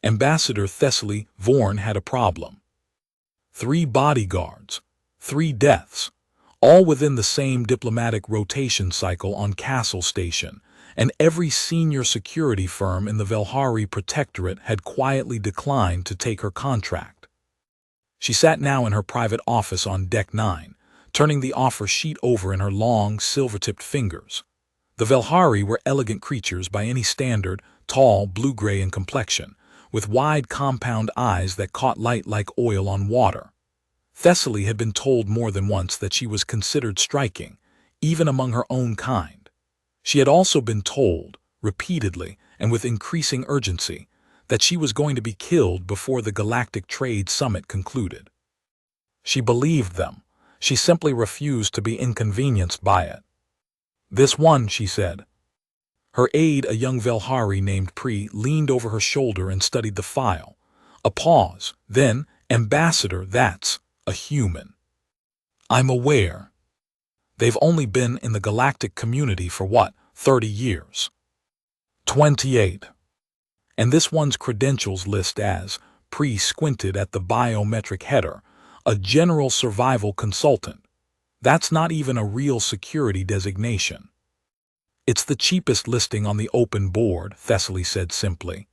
Ambassador Thessaly Vorn had a problem. 3 bodyguards, 3 deaths, all within the same diplomatic rotation cycle on Castle Station, and every senior security firm in the Velhari Protectorate had quietly declined to take her contract. She sat now in her private office on Deck 9, turning the offer sheet over in her long, silver-tipped fingers. The Velhari were elegant creatures by any standard, tall, blue-gray in complexion, with wide compound eyes that caught light like oil on water. Thessaly had been told more than once that she was considered striking, even among her own kind. She had also been told, repeatedly and with increasing urgency, that she was going to be killed before the Galactic Trade Summit concluded. She believed them. She simply refused to be inconvenienced by it. "This one," she said. Her aide, a young Velhari named Pri, leaned over her shoulder and studied the file. A pause, then, "Ambassador, that's a human." "I'm aware. They've only been in the galactic community for what, 30 years? 28. And this one's credentials list as," Pri squinted at the biometric header, "a general survival consultant. That's not even a real security designation." "It's the cheapest listing on the open board," Thessaly said simply.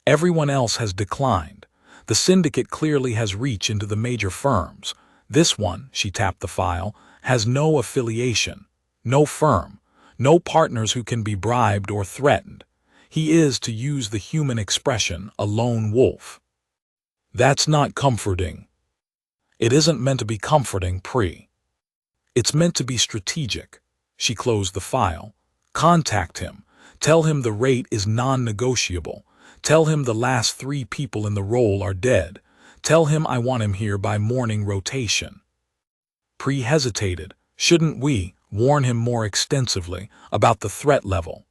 "Everyone else has declined. The syndicate clearly has reach into the major firms. This one," she tapped the file, "has no affiliation, no firm, no partners who can be bribed or threatened. He is, to use the human expression, a lone wolf." "That's not comforting." "It isn't meant to be comforting, Pri. It's meant to be strategic." She closed the file. "Contact him. Tell him the rate is non-negotiable. Tell him the last 3 people in the role are dead. Tell him I want him here by morning rotation." Pri hesitated. "Shouldn't we warn him more extensively about the threat level?"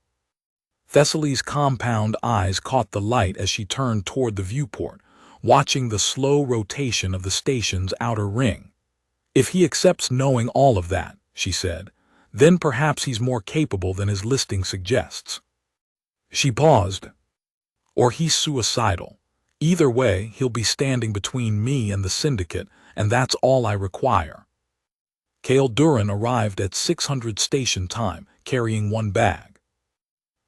Thessaly's compound eyes caught the light as she turned toward the viewport, watching the slow rotation of the station's outer ring. "If he accepts knowing all of that," she said, "then perhaps he's more capable than his listing suggests." She paused. "Or he's suicidal. Either way, he'll be standing between me and the syndicate, and that's all I require." Kale Duran arrived at 600 station time, carrying 1 bag.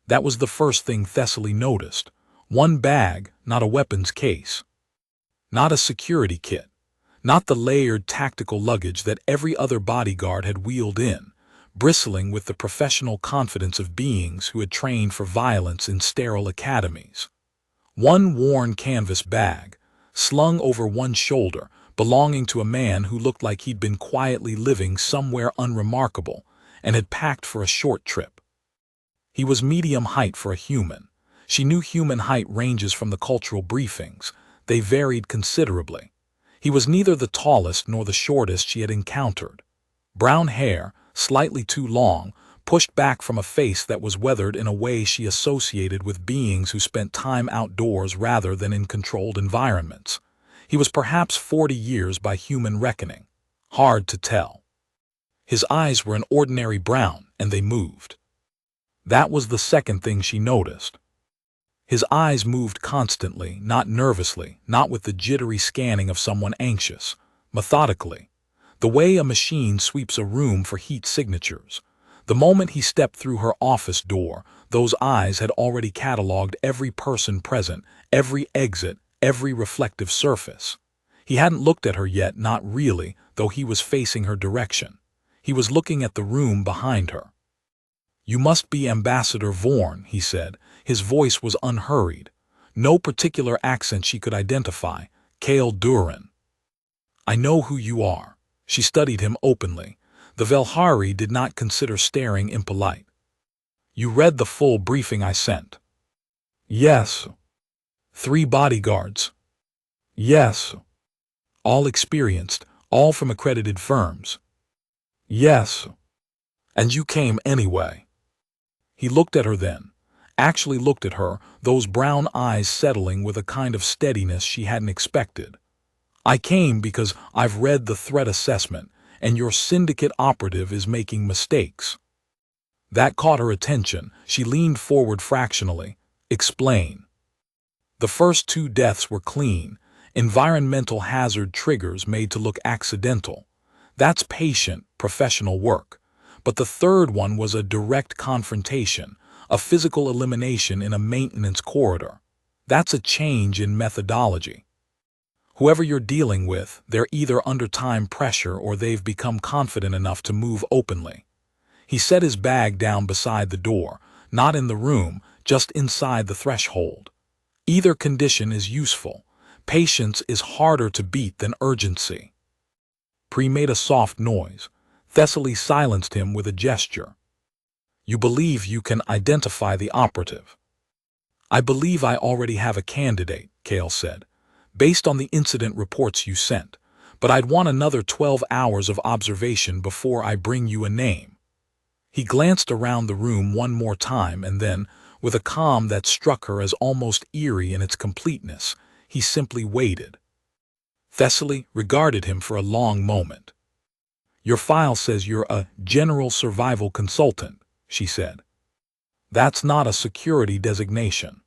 That was the first thing Thessaly noticed. 1 bag, not a weapons case. Not a security kit. Not the layered tactical luggage that every other bodyguard had wheeled in, bristling with the professional confidence of beings who had trained for violence in sterile academies. 1 worn canvas bag, slung over one shoulder, belonging to a man who looked like he'd been quietly living somewhere unremarkable and had packed for a short trip. He was medium height for a human. She knew human height ranges from the cultural briefings. They varied considerably. He was neither the tallest nor the shortest she had encountered. Brown hair, slightly too long, pushed back from a face that was weathered in a way she associated with beings who spent time outdoors rather than in controlled environments. He was perhaps 40 years by human reckoning. Hard to tell. His eyes were an ordinary brown, and they moved. That was the second thing she noticed. His eyes moved constantly, not nervously, not with the jittery scanning of someone anxious, methodically, the way a machine sweeps a room for heat signatures. The moment he stepped through her office door, those eyes had already cataloged every person present, every exit, every reflective surface. He hadn't looked at her yet, not really, though he was facing her direction. He was looking at the room behind her. "You must be Ambassador Vorn," he said. His voice was unhurried. No particular accent she could identify. "Kale Duran." "I know who you are." She studied him openly. The Velhari did not consider staring impolite. "You read the full briefing I sent?" "Yes." 3 bodyguards?" "Yes." "All experienced, all from accredited firms?" "Yes." "And you came anyway?" He looked at her then, actually looked at her, those brown eyes settling with a kind of steadiness she hadn't expected. "I came because I've read the threat assessment, and your syndicate operative is making mistakes." That caught her attention. She leaned forward fractionally. "Explain." The first 2 deaths were clean, environmental hazard triggers made to look accidental. That's patient, professional work. But the third one was a direct confrontation, a physical elimination in a maintenance corridor. That's a change in methodology. Whoever you're dealing with, they're either under time pressure or they've become confident enough to move openly. He set his bag down beside the door, not in the room, just inside the threshold. Either condition is useful. Patience is harder to beat than urgency. Pre made a soft noise. Thessaly silenced him with a gesture. You believe you can identify the operative. I believe I already have a candidate, Kale said, based on the incident reports you sent, but I'd want another 12 hours of observation before I bring you a name. He glanced around the room one more time and then, with a calm that struck her as almost eerie in its completeness, he simply waited. Thessaly regarded him for a long moment. Your file says you're a general survival consultant, she said. That's not a security designation.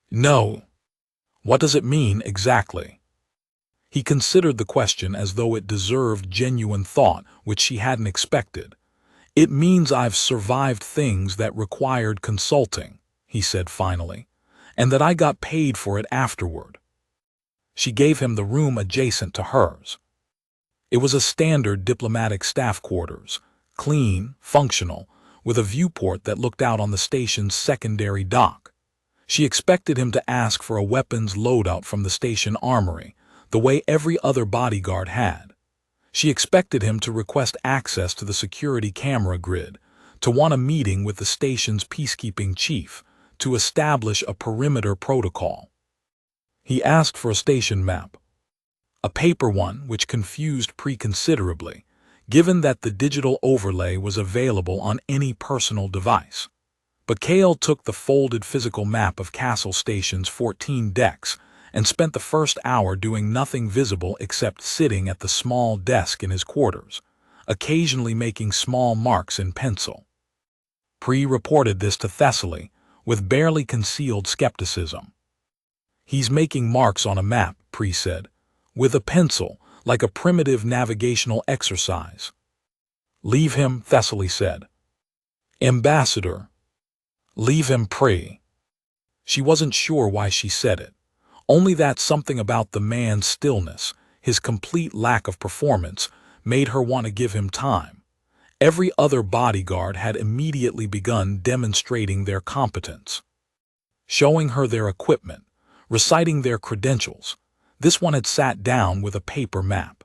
No. What does it mean exactly? He considered the question as though it deserved genuine thought, which she hadn't expected. It means I've survived things that required consulting, he said finally, and that I got paid for it afterward. She gave him the room adjacent to hers. It was a standard diplomatic staff quarters, clean, functional, with a viewport that looked out on the station's secondary dock. She expected him to ask for a weapons loadout from the station armory, the way every other bodyguard had. She expected him to request access to the security camera grid, to want a meeting with the station's peacekeeping chief, to establish a perimeter protocol. He asked for a station map. A paper one, which confused Pre considerably, given that the digital overlay was available on any personal device. But Kale took the folded physical map of Castle Station's 14 decks and spent the first hour doing nothing visible except sitting at the small desk in his quarters, occasionally making small marks in pencil. Pre reported this to Thessaly with barely concealed skepticism. He's making marks on a map, Pre said, with a pencil, like a primitive navigational exercise. Leave him, Thessaly said. Ambassador. Leave him, Pre. She wasn't sure why she said it. Only that something about the man's stillness, his complete lack of performance, made her want to give him time. Every other bodyguard had immediately begun demonstrating their competence, showing her their equipment, reciting their credentials. This one had sat down with a paper map.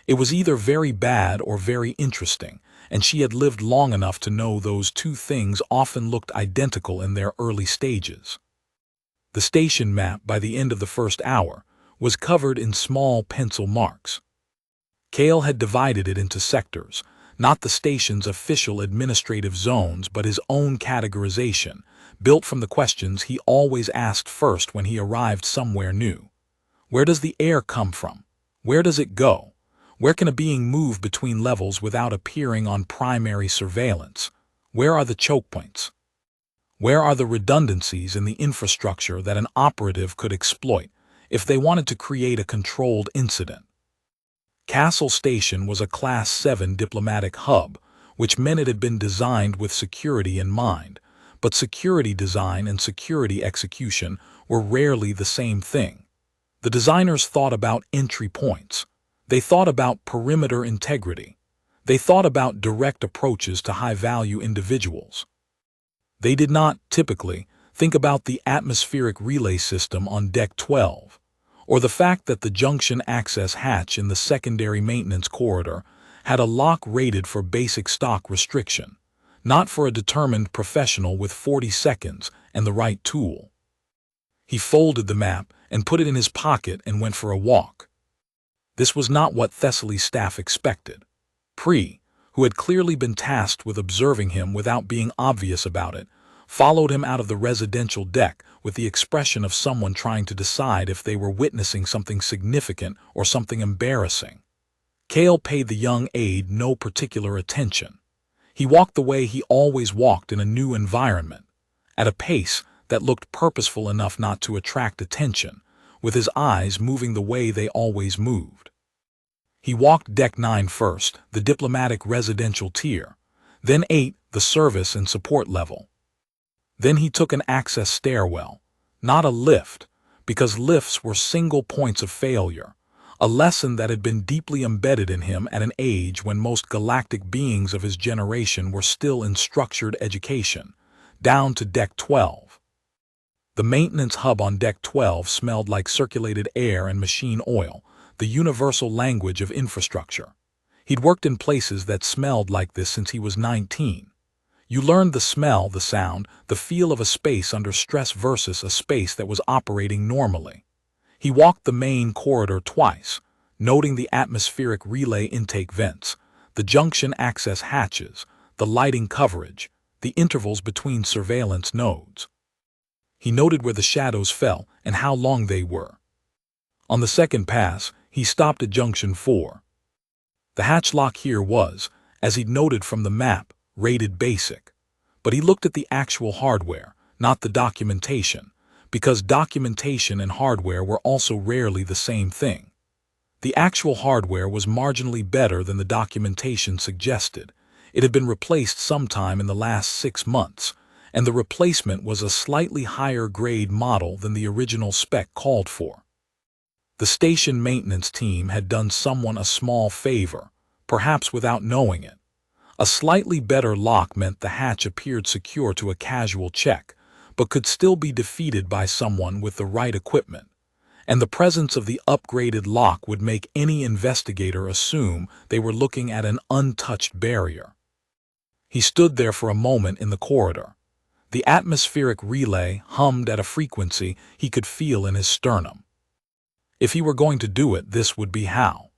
It was either very bad or very interesting, and she had lived long enough to know those two things often looked identical in their early stages. The station map, by the end of the first hour, was covered in small pencil marks. Kale had divided it into sectors, not the station's official administrative zones but his own categorization, built from the questions he always asked first when he arrived somewhere new. Where does the air come from? Where does it go? Where can a being move between levels without appearing on primary surveillance? Where are the choke points? Where are the redundancies in the infrastructure that an operative could exploit if they wanted to create a controlled incident? Castle Station was a Class 7 diplomatic hub, which meant it had been designed with security in mind, but security design and security execution were rarely the same thing. The designers thought about entry points. They thought about perimeter integrity. They thought about direct approaches to high-value individuals. They did not, typically, think about the atmospheric relay system on Deck 12, or the fact that the junction access hatch in the secondary maintenance corridor had a lock rated for basic stock restriction, not for a determined professional with 40 seconds and the right tool. He folded the map and put it in his pocket and went for a walk. This was not what Thessaly's staff expected. Pre, who had clearly been tasked with observing him without being obvious about it, followed him out of the residential deck with the expression of someone trying to decide if they were witnessing something significant or something embarrassing. Kale paid the young aide no particular attention. He walked the way he always walked in a new environment, at a pace that looked purposeful enough not to attract attention, with his eyes moving the way they always moved. He walked Deck 9 first, the diplomatic residential tier, then 8, the service and support level. Then he took an access stairwell, not a lift, because lifts were single points of failure, a lesson that had been deeply embedded in him at an age when most galactic beings of his generation were still in structured education, down to Deck 12. The maintenance hub on Deck 12 smelled like circulated air and machine oil, the universal language of infrastructure. He'd worked in places that smelled like this since he was 19. You learned the smell, the sound, the feel of a space under stress versus a space that was operating normally. He walked the main corridor twice, noting the atmospheric relay intake vents, the junction access hatches, the lighting coverage, the intervals between surveillance nodes. He noted where the shadows fell and how long they were. On the second pass, he stopped at Junction 4. The hatch lock here was, as he'd noted from the map, rated basic. But he looked at the actual hardware, not the documentation, because documentation and hardware were also rarely the same thing. The actual hardware was marginally better than the documentation suggested. It had been replaced sometime in the last 6 months, and the replacement was a slightly higher grade model than the original spec called for. The station maintenance team had done someone a small favor, perhaps without knowing it. A slightly better lock meant the hatch appeared secure to a casual check, but could still be defeated by someone with the right equipment, and the presence of the upgraded lock would make any investigator assume they were looking at an untouched barrier. He stood there for a moment in the corridor. The atmospheric relay hummed at a frequency he could feel in his sternum. If he were going to do it, this would be how.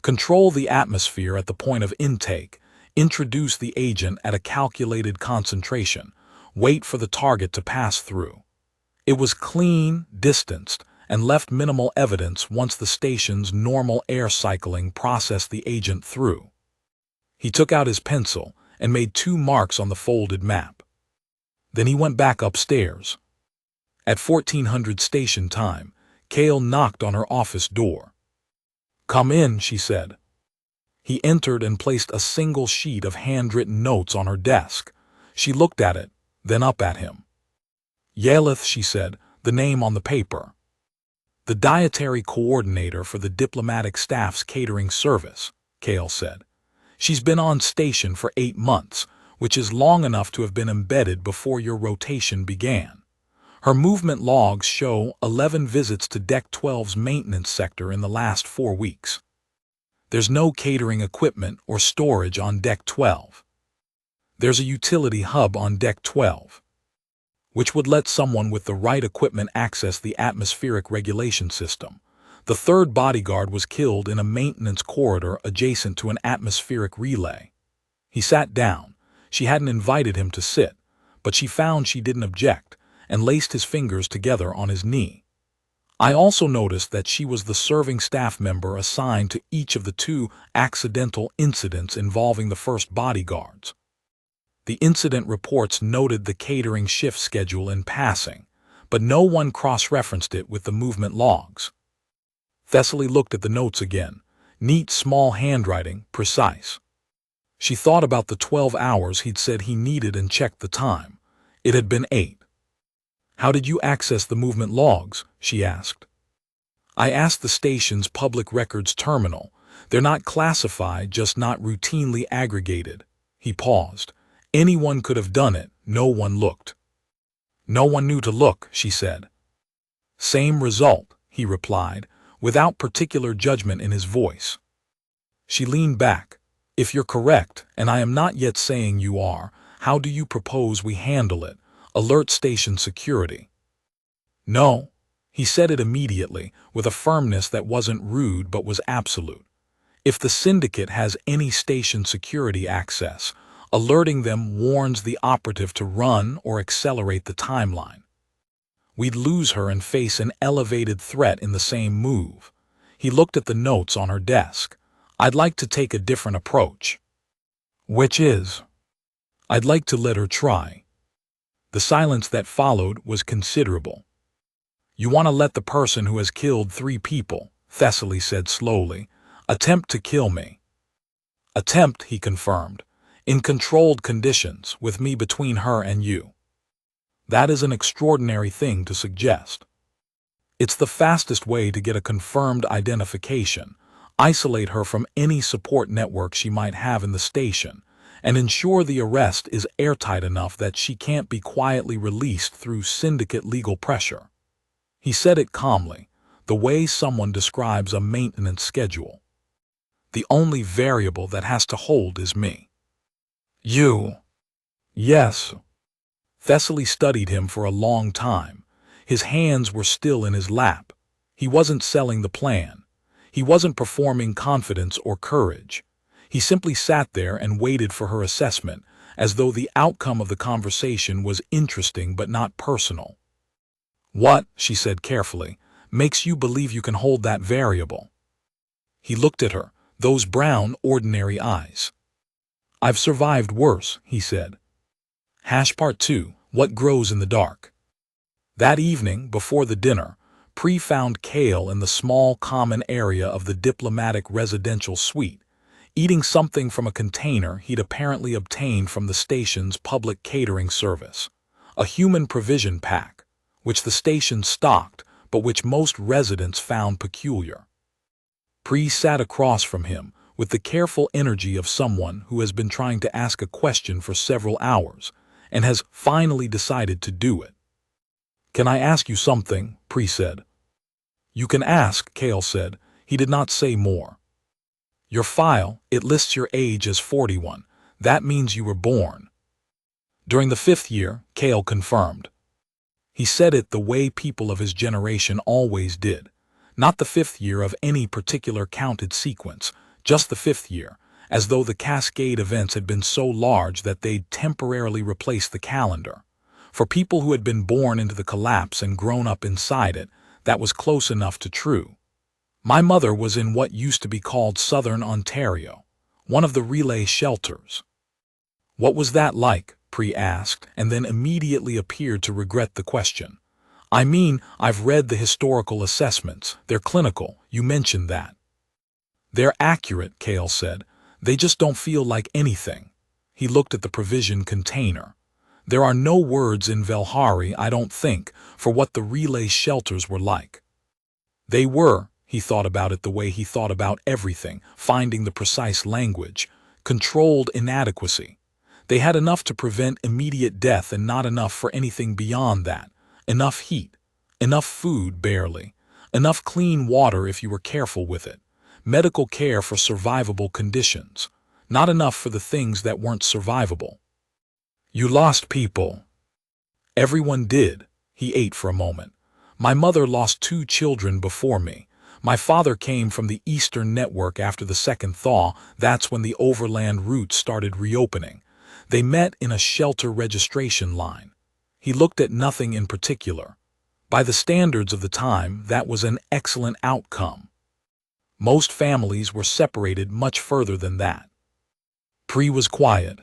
Control the atmosphere at the point of intake, introduce the agent at a calculated concentration, wait for the target to pass through. It was clean, distanced, and left minimal evidence once the station's normal air cycling processed the agent through. He took out his pencil and made 2 marks on the folded map. Then he went back upstairs. At 1400 station time, Kale knocked on her office door. "Come in," she said. He entered and placed a single sheet of handwritten notes on her desk. She looked at it, then up at him. "Yelith," she said, the name on the paper. "The dietary coordinator for the diplomatic staff's catering service," Kale said. "She's been on station for 8 months, which is long enough to have been embedded before your rotation began. Her movement logs show 11 visits to Deck 12's maintenance sector in the last 4 weeks. There's no catering equipment or storage on Deck 12. There's a utility hub on Deck 12, which would let someone with the right equipment access the atmospheric regulation system. The 3rd bodyguard was killed in a maintenance corridor adjacent to an atmospheric relay." He sat down. She hadn't invited him to sit, but she found she didn't object, and laced his fingers together on his knee. "I also noticed that she was the serving staff member assigned to each of the 2 accidental incidents involving the 1st bodyguards. The incident reports noted the catering shift schedule in passing, but no one cross-referenced it with the movement logs." Thessaly looked at the notes again. Neat, small handwriting, precise. She thought about the 12 hours he'd said he needed and checked the time. It had been 8. "How did you access the movement logs?" she asked. "I asked the station's public records terminal. They're not classified, just not routinely aggregated." He paused. "Anyone could have done it. No one looked." "No one knew to look," she said. "Same result," he replied, without particular judgment in his voice. She leaned back. "If you're correct, and I am not yet saying you are, how do you propose we handle it? Alert station security." "No." He said it immediately, with a firmness that wasn't rude but was absolute. "If the syndicate has any station security access, alerting them warns the operative to run or accelerate the timeline. We'd lose her and face an elevated threat in the same move." He looked at the notes on her desk. "I'd like to take a different approach." "Which is?" "I'd like to let her try." The silence that followed was considerable. "You want to let the person who has killed 3 people," Thessaly said slowly, "attempt to kill me." "Attempt," he confirmed, "in controlled conditions, with me between her and you. That is an extraordinary thing to suggest. It's the fastest way to get a confirmed identification, isolate her from any support network she might have in the station, and ensure the arrest is airtight enough that she can't be quietly released through syndicate legal pressure." He said it calmly, the way someone describes a maintenance schedule. "The only variable that has to hold is me." "You?" "Yes." Thessaly studied him for a long time. His hands were still in his lap. He wasn't selling the plan. He wasn't performing confidence or courage. He simply sat there and waited for her assessment, as though the outcome of the conversation was interesting but not personal. "What," she said carefully, "makes you believe you can hold that variable?" He looked at her, those brown, ordinary eyes. "I've survived worse," he said. Part 2, What Grows in the Dark. That evening, before the dinner, Pri found Kale in the small common area of the diplomatic residential suite, eating something from a container he'd apparently obtained from the station's public catering service, a human provision pack, which the station stocked but which most residents found peculiar. Pri sat across from him with the careful energy of someone who has been trying to ask a question for several hours and has finally decided to do it. "Can I ask you something?" Pri said. "You can ask," Kale said. He did not say more. "Your file, it lists your age as 41. That means you were born." "During the 5th year," Kale confirmed. He said it the way people of his generation always did. Not the 5th year of any particular counted sequence, just the 5th year, as though the cascade events had been so large that they'd temporarily replaced the calendar. For people who had been born into the collapse and grown up inside it, that was close enough to true. "My mother was in what used to be called Southern Ontario, one of the relay shelters." "What was that like?" Pri asked, and then immediately appeared to regret the question. "I mean, I've read the historical assessments. They're clinical. You mentioned that." "They're accurate," Kale said. "They just don't feel like anything." He looked at the provision container. "There are no words in Velhari, I don't think, for what the relay shelters were like." They were, he thought about it the way he thought about everything, finding the precise language, controlled inadequacy. They had enough to prevent immediate death and not enough for anything beyond that. Enough heat, enough food barely, enough clean water if you were careful with it, medical care for survivable conditions, not enough for the things that weren't survivable. "You lost people." "Everyone did." He ate for a moment. "My mother lost 2 children before me. My father came from the Eastern Network after the second thaw. That's when the overland routes started reopening. They met in a shelter registration line." He looked at nothing in particular. By the standards of the time, that was an excellent outcome. Most families were separated much further than that. Pri was quiet.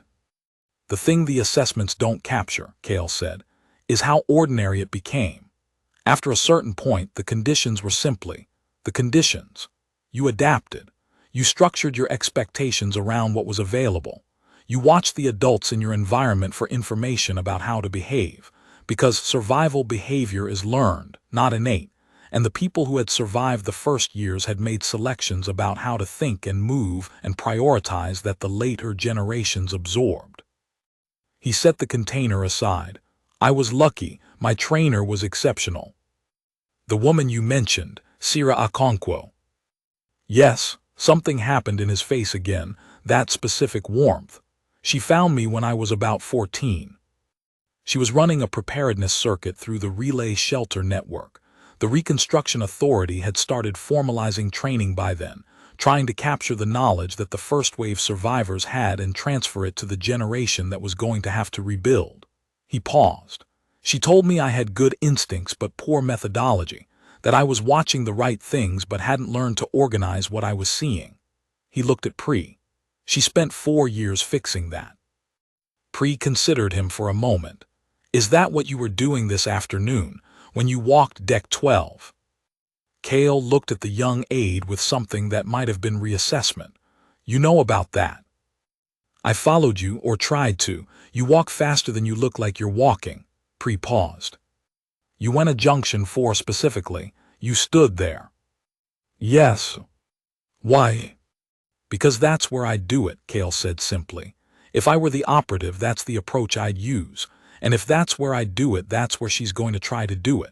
"The thing the assessments don't capture," Kale said, "is how ordinary it became. After a certain point, the conditions were simply the conditions. You adapted. You structured your expectations around what was available. You watched the adults in your environment for information about how to behave, because survival behavior is learned, not innate, and the people who had survived the first years had made selections about how to think and move and prioritize that the later generations absorbed." He set the container aside. "I was lucky. My trainer was exceptional." "The woman you mentioned, Sira Okonkwo." "Yes." Something happened in his face again, that specific warmth. "She found me when I was about 14. She was running a preparedness circuit through the relay shelter network. The Reconstruction Authority had started formalizing training by then, trying to capture the knowledge that the first-wave survivors had and transfer it to the generation that was going to have to rebuild." He paused. "She told me I had good instincts but poor methodology, that I was watching the right things but hadn't learned to organize what I was seeing." He looked at Pri. "She spent 4 years fixing that." Pri considered him for a moment. Is that what you were doing this afternoon, when you walked deck 12? Cale looked at the young aide with something that might have been reassessment. You know about that. I followed you, or tried to. You walk faster than you look like you're walking. Pre paused. You went to Junction 4 specifically. You stood there. Yes. Why? Because that's where I'd do it, Cale said simply. If I were the operative, that's the approach I'd use. And if that's where I'd do it, that's where she's going to try to do it.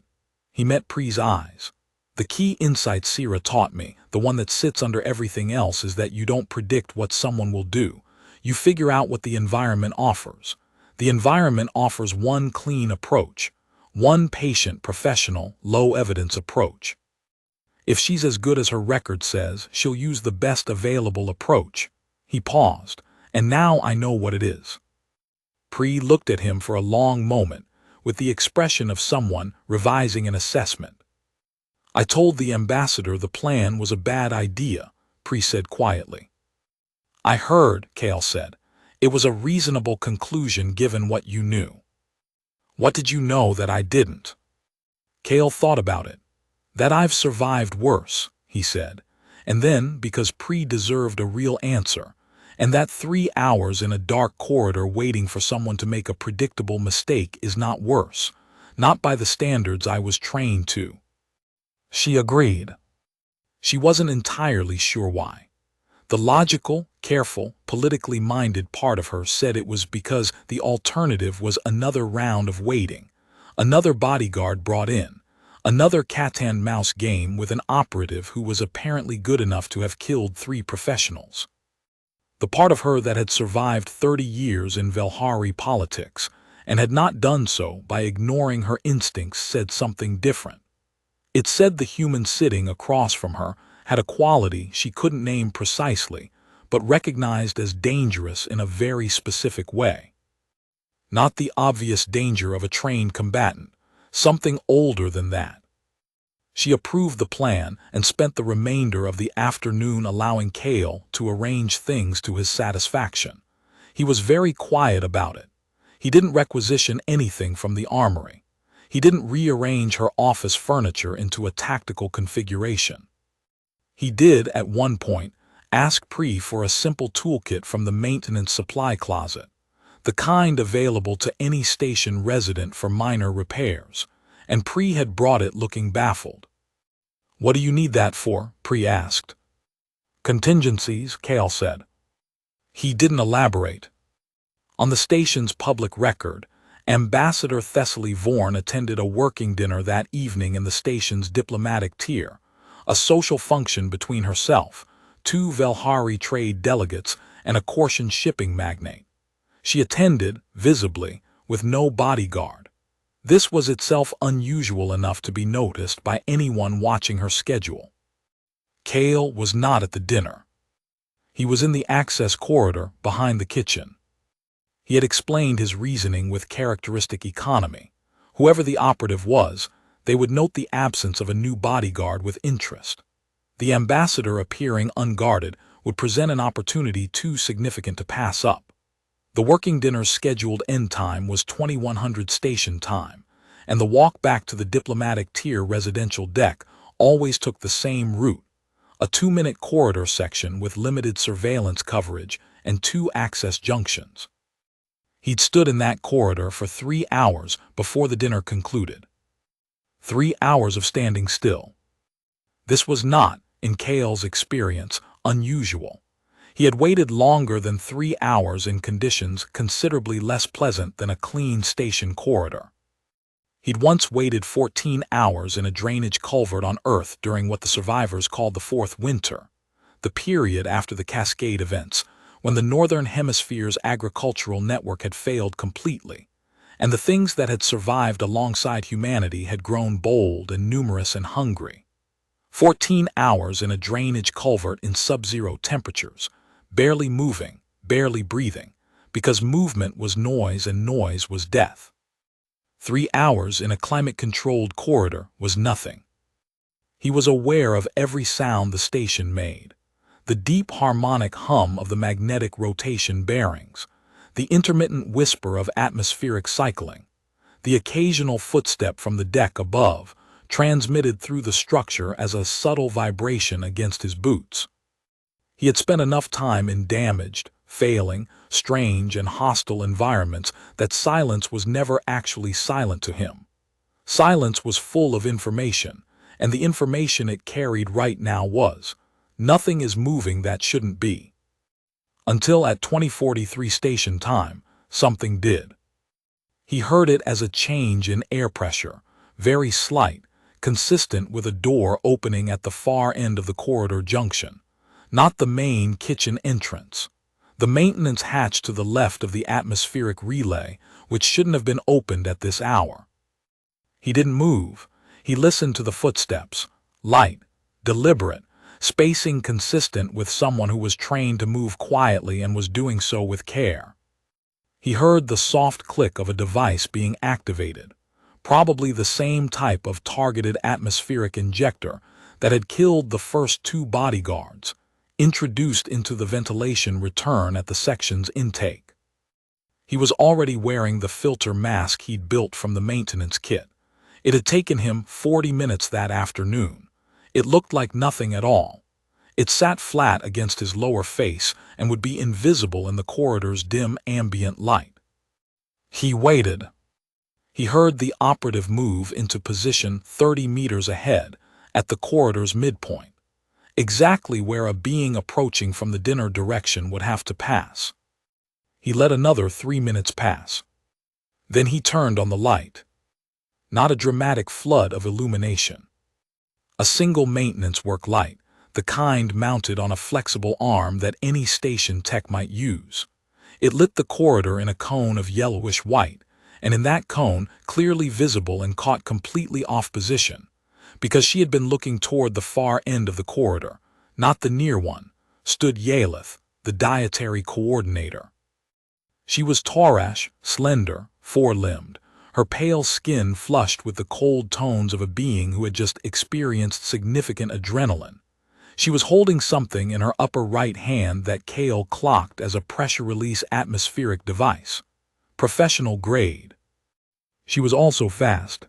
He met Pre's eyes. The key insight Sierra taught me, the one that sits under everything else, is that you don't predict what someone will do. You figure out what the environment offers. The environment offers one clean approach, one patient, professional, low-evidence approach. If she's as good as her record says, she'll use the best available approach. He paused. And now I know what it is. Pre looked at him for a long moment, with the expression of someone revising an assessment. I told the ambassador the plan was a bad idea, Pre said quietly. I heard, Cale said. It was a reasonable conclusion given what you knew. What did you know that I didn't? Cale thought about it. That I've survived worse, he said. And then, because Pre deserved a real answer, and that 3 hours in a dark corridor waiting for someone to make a predictable mistake is not worse, not by the standards I was trained to. She agreed. She wasn't entirely sure why. The logical, careful, politically minded part of her said it was because the alternative was another round of waiting, another bodyguard brought in, another cat-and-mouse game with an operative who was apparently good enough to have killed 3 professionals. The part of her that had survived 30 years in Velhari politics and had not done so by ignoring her instincts said something different. It said the human sitting across from her had a quality she couldn't name precisely, but recognized as dangerous in a very specific way. Not the obvious danger of a trained combatant, something older than that. She approved the plan and spent the remainder of the afternoon allowing Cale to arrange things to his satisfaction. He was very quiet about it. He didn't requisition anything from the armory. He didn't rearrange her office furniture into a tactical configuration. He did, at one point, ask Pre for a simple toolkit from the maintenance supply closet, the kind available to any station resident for minor repairs, and Pre had brought it looking baffled. What do you need that for? Pre asked. Contingencies, Cale said. He didn't elaborate. On the station's public record, Ambassador Thessaly Vorn attended a working dinner that evening in the station's diplomatic tier, a social function between herself, 2 Velhari trade delegates, and a Corsian shipping magnate. She attended, visibly, with no bodyguard. This was itself unusual enough to be noticed by anyone watching her schedule. Cale was not at the dinner. He was in the access corridor behind the kitchen. He had explained his reasoning with characteristic economy. Whoever the operative was, they would note the absence of a new bodyguard with interest. The ambassador appearing unguarded would present an opportunity too significant to pass up. The working dinner's scheduled end time was 2100 station time, and the walk back to the diplomatic tier residential deck always took the same route, a 2-minute corridor section with limited surveillance coverage and 2 access junctions. He'd stood in that corridor for 3 hours before the dinner concluded. 3 hours of standing still. This was not, in Cale's experience, unusual. He had waited longer than 3 hours in conditions considerably less pleasant than a clean station corridor. He'd once waited 14 hours in a drainage culvert on Earth during what the survivors called the Fourth Winter, the period after the Cascade events, when the Northern Hemisphere's agricultural network had failed completely, and the things that had survived alongside humanity had grown bold and numerous and hungry. 14 hours in a drainage culvert in sub-zero temperatures, barely moving, barely breathing, because movement was noise and noise was death. 3 hours in a climate-controlled corridor was nothing. He was aware of every sound the station made, the deep harmonic hum of the magnetic rotation bearings, the intermittent whisper of atmospheric cycling, The occasional footstep from the deck above transmitted through the structure as a subtle vibration against his boots. He had spent enough time in damaged, failing, strange, and hostile environments that silence was never actually silent to him. Silence was full of information, and the information it carried right now was, nothing is moving that shouldn't be. Until at 2043 station time, something did. He heard it as a change in air pressure, very slight, consistent with a door opening at the far end of the corridor junction, not the main kitchen entrance. The maintenance hatch to the left of the atmospheric relay, which shouldn't have been opened at this hour. He didn't move. He listened to the footsteps, light, deliberate, spacing consistent with someone who was trained to move quietly and was doing so with care. He heard the soft click of a device being activated, probably the same type of targeted atmospheric injector that had killed the first two bodyguards, introduced into the ventilation return at the section's intake. He was already wearing the filter mask he'd built from the maintenance kit. It had taken him 40 minutes that afternoon. It looked like nothing at all. It sat flat against his lower face and would be invisible in the corridor's dim ambient light. He waited. He heard the operative move into position 30 meters ahead, at the corridor's midpoint, exactly where a being approaching from the dinner direction would have to pass. He let another 3 minutes pass. Then he turned on the light. Not a dramatic flood of illumination. A single maintenance work light, the kind mounted on a flexible arm that any station tech might use. It lit the corridor in a cone of yellowish white, and in that cone, clearly visible and caught completely off position, because she had been looking toward the far end of the corridor, not the near one, stood Yalith, the dietary coordinator. She was taurish, slender, four-limbed, her pale skin flushed with the cold tones of a being who had just experienced significant adrenaline. She was holding something in her upper right hand that Kale clocked as a pressure-release atmospheric device. Professional grade. She was also fast.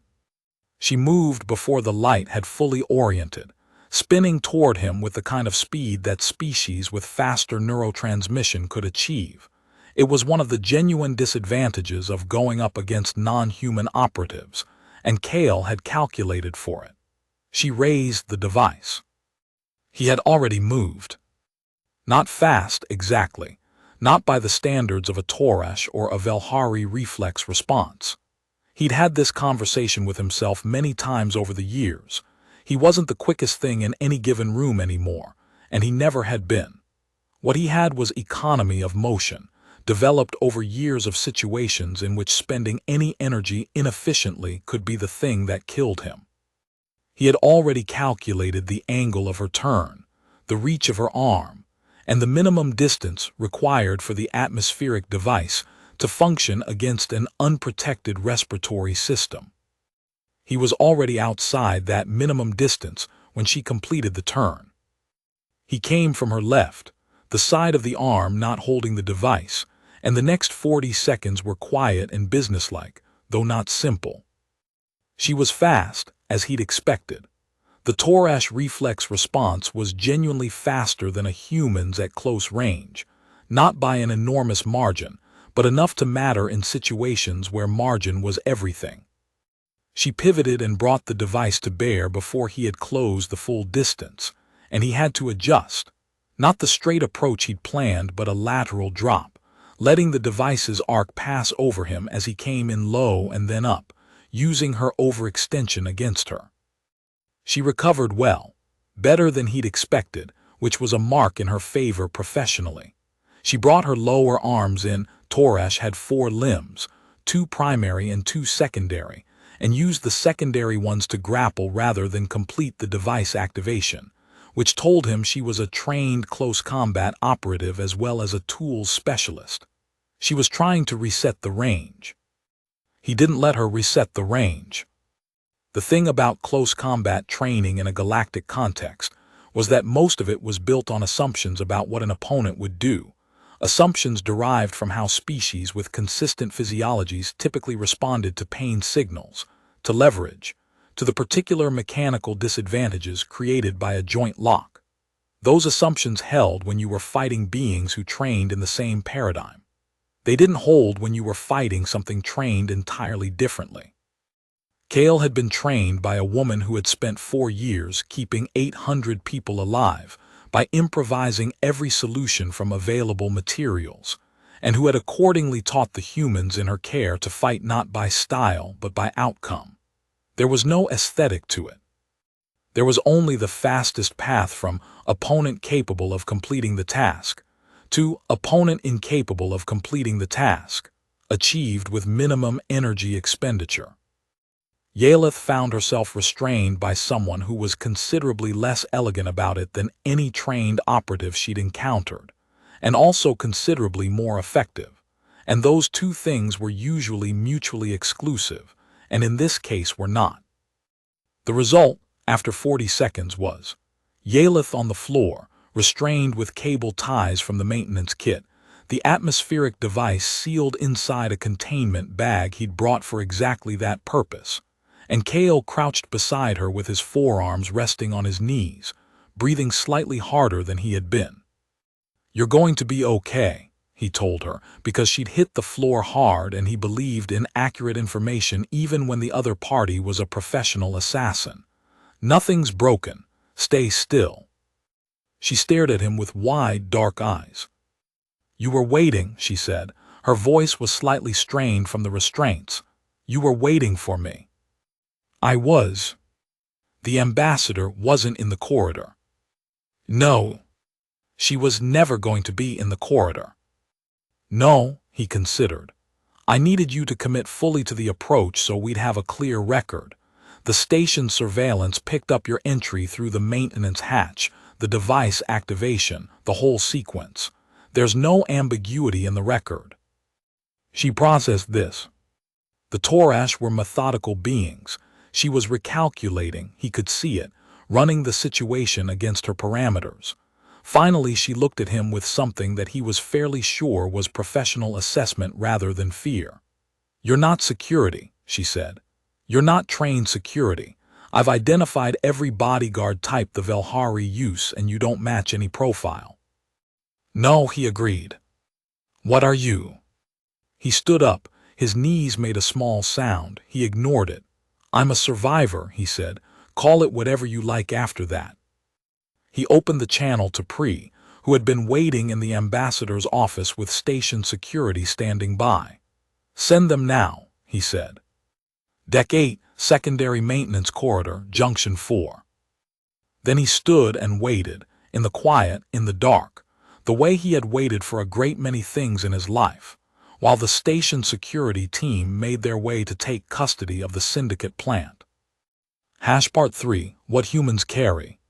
She moved before the light had fully oriented, spinning toward him with the kind of speed that species with faster neurotransmission could achieve. It was one of the genuine disadvantages of going up against non-human operatives, and Kale had calculated for it. She raised the device. He had already moved. Not fast, exactly. Not by the standards of a Taurash or a Velhari reflex response. He'd had this conversation with himself many times over the years. He wasn't the quickest thing in any given room anymore, and he never had been. What he had was economy of motion, developed over years of situations in which spending any energy inefficiently could be the thing that killed him. He had already calculated the angle of her turn, the reach of her arm, and the minimum distance required for the atmospheric device to function against an unprotected respiratory system. He was already outside that minimum distance when she completed the turn. He came from her left, the side of the arm not holding the device, and the next 40 seconds were quiet and businesslike, though not simple. She was fast, as he'd expected. The Taurash reflex response was genuinely faster than a human's at close range, not by an enormous margin, but enough to matter in situations where margin was everything. She pivoted and brought the device to bear before he had closed the full distance, and he had to adjust. Not the straight approach he'd planned, but a lateral drop, letting the device's arc pass over him as he came in low and then up, using her overextension against her. She recovered well, better than he'd expected, which was a mark in her favor professionally. She brought her lower arms in. Taurash had 4 limbs, 2 primary and 2 secondary, and used the secondary ones to grapple rather than complete the device activation, which told him she was a trained close combat operative as well as a tools specialist. She was trying to reset the range. He didn't let her reset the range. The thing about close combat training in a galactic context was that most of it was built on assumptions about what an opponent would do, assumptions derived from how species with consistent physiologies typically responded to pain signals, to leverage, to the particular mechanical disadvantages created by a joint lock. Those assumptions held when you were fighting beings who trained in the same paradigm. They didn't hold when you were fighting something trained entirely differently. Kale had been trained by a woman who had spent 4 years keeping 800 people alive by improvising every solution from available materials, and who had accordingly taught the humans in her care to fight not by style but by outcome. There was no aesthetic to it. There was only the fastest path from opponent capable of completing the task to opponent incapable of completing the task, achieved with minimum energy expenditure. Yaleth found herself restrained by someone who was considerably less elegant about it than any trained operative she'd encountered, and also considerably more effective. And those two things were usually mutually exclusive, and in this case were not. The result, after 40 seconds, was Yaleth on the floor, restrained with cable ties from the maintenance kit, the atmospheric device sealed inside a containment bag he'd brought for exactly that purpose, and Kale crouched beside her with his forearms resting on his knees, breathing slightly harder than he had been. "You're going to be okay," he told her, because she'd hit the floor hard and he believed in accurate information even when the other party was a professional assassin. "Nothing's broken. Stay still." She stared at him with wide, dark eyes. "You were waiting," she said. Her voice was slightly strained from the restraints. "You were waiting for me." "I was." The ambassador wasn't in the corridor. No. She was never going to be in the corridor. "No," he considered. "I needed you to commit fully to the approach so we'd have a clear record. The station surveillance picked up your entry through the maintenance hatch, the device activation, the whole sequence. There's no ambiguity in the record." She processed this. The Torash were methodical beings. She was recalculating, he could see it, running the situation against her parameters. Finally, she looked at him with something that he was fairly sure was professional assessment rather than fear. "You're not security," she said. "You're not trained security. I've identified every bodyguard type the Velhari use and you don't match any profile." "No," he agreed. "What are you?" He stood up. His knees made a small sound. He ignored it. "I'm a survivor," he said. "Call it whatever you like after that." He opened the channel to Pri, who had been waiting in the ambassador's office with station security standing by. "Send them now," he said. "Deck 8, Secondary Maintenance Corridor, Junction 4. Then he stood and waited, in the quiet, in the dark, the way he had waited for a great many things in his life, while the station security team made their way to take custody of the syndicate plant. Part 3, What Humans Carry.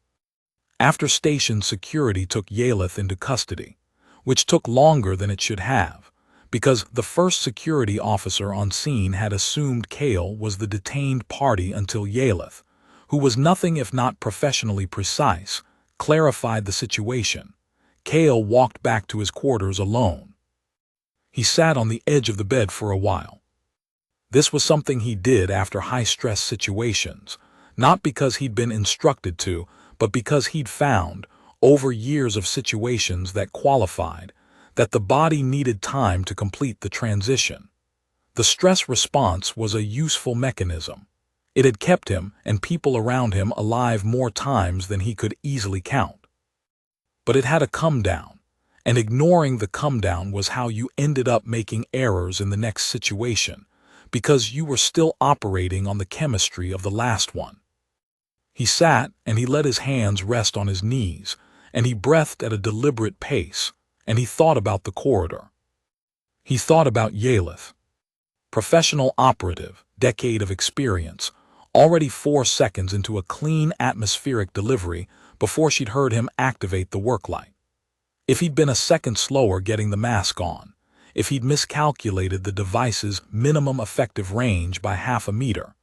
After station security took Yaleth into custody, which took longer than it should have, because the first security officer on scene had assumed Kale was the detained party until Yaleth, who was nothing if not professionally precise, clarified the situation. Kale walked back to his quarters alone. He sat on the edge of the bed for a while. This was something he did after high-stress situations, not because he'd been instructed to, but because he'd found, over years of situations that qualified, that the body needed time to complete the transition. The stress response was a useful mechanism. It had kept him and people around him alive more times than he could easily count. But it had a come-down, and ignoring the come-down was how you ended up making errors in the next situation, because you were still operating on the chemistry of the last one. He sat, and he let his hands rest on his knees, and he breathed at a deliberate pace, and he thought about the corridor. He thought about Yaleth. Professional operative, decade of experience, already 4 seconds into a clean atmospheric delivery before she'd heard him activate the work light. If he'd been a second slower getting the mask on, if he'd miscalculated the device's minimum effective range by half a meter,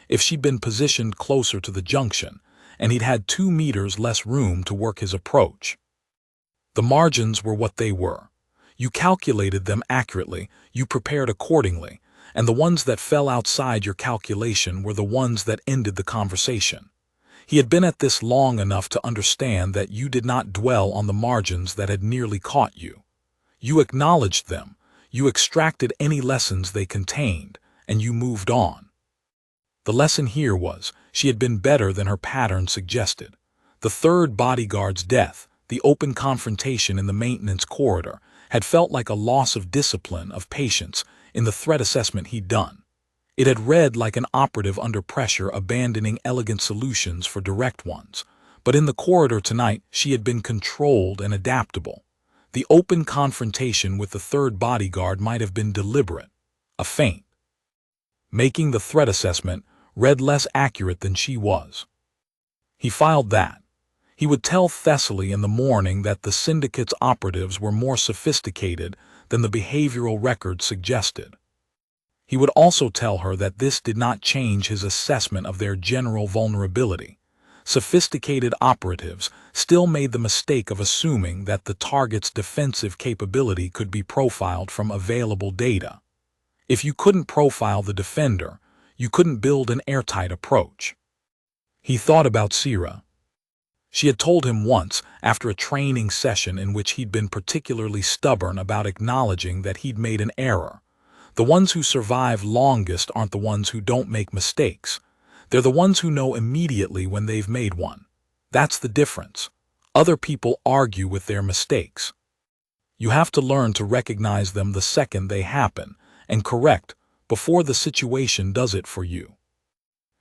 if she'd been positioned closer to the junction, and he'd had 2 meters less room to work his approach. The margins were what they were. You calculated them accurately, you prepared accordingly, and the ones that fell outside your calculation were the ones that ended the conversation. He had been at this long enough to understand that you did not dwell on the margins that had nearly caught you. You acknowledged them, you extracted any lessons they contained, and you moved on. The lesson here was, she had been better than her pattern suggested. The third bodyguard's death, the open confrontation in the maintenance corridor, had felt like a loss of discipline, of patience, in the threat assessment he'd done. It had read like an operative under pressure abandoning elegant solutions for direct ones. But in the corridor tonight, she had been controlled and adaptable. The open confrontation with the third bodyguard might have been deliberate, a feint, making the threat assessment read less accurate than she was. He filed that. He would tell Thessaly in the morning that the syndicate's operatives were more sophisticated than the behavioral record suggested. He would also tell her that this did not change his assessment of their general vulnerability. Sophisticated operatives still made the mistake of assuming that the target's defensive capability could be profiled from available data. If you couldn't profile the defender, you couldn't build an airtight approach. He thought about Sira. She had told him once, after a training session in which he'd been particularly stubborn about acknowledging that he'd made an error, the ones who survive longest aren't the ones who don't make mistakes. They're the ones who know immediately when they've made one. That's the difference. Other people argue with their mistakes. You have to learn to recognize them the second they happen and correct before the situation does it for you.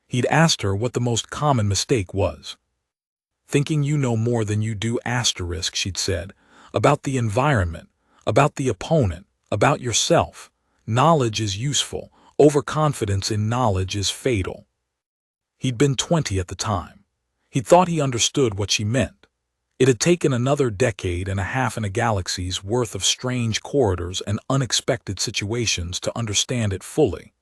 He'd asked her what the most common mistake was. Thinking you know more than you do, she'd said, about the environment, about the opponent, about yourself. Knowledge is useful. Overconfidence in knowledge is fatal. He'd been 20 at the time. He'd thought he understood what she meant. It had taken another decade and a half and a galaxy's worth of strange corridors and unexpected situations to understand it fully.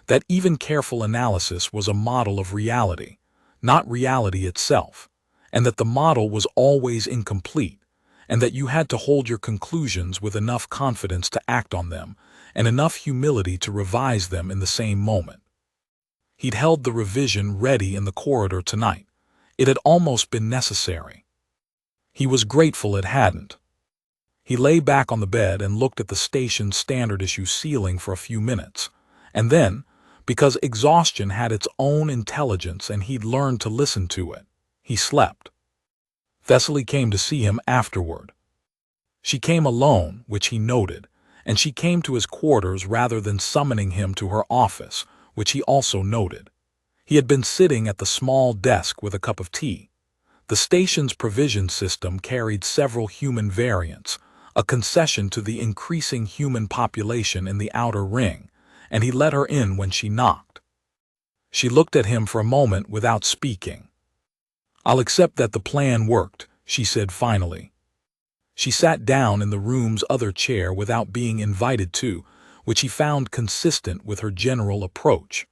That even careful analysis was a model of reality, not reality itself, and that the model was always incomplete, and that you had to hold your conclusions with enough confidence to act on them, and enough humility to revise them in the same moment. He'd held the revision ready in the corridor tonight. It had almost been necessary. He was grateful it hadn't. He lay back on the bed and looked at the station's standard-issue ceiling for a few minutes, and then, because exhaustion had its own intelligence and he'd learned to listen to it, he slept. Thessaly came to see him afterward. She came alone, which he noted, and she came to his quarters rather than summoning him to her office, which he also noted. He had been sitting at the small desk with a cup of tea. The station's provision system carried several human variants, a concession to the increasing human population in the outer ring, and he let her in when she knocked. She looked at him for a moment without speaking. "I'll accept that the plan worked," she said finally. She sat down in the room's other chair without being invited to, which he found consistent with her general approach.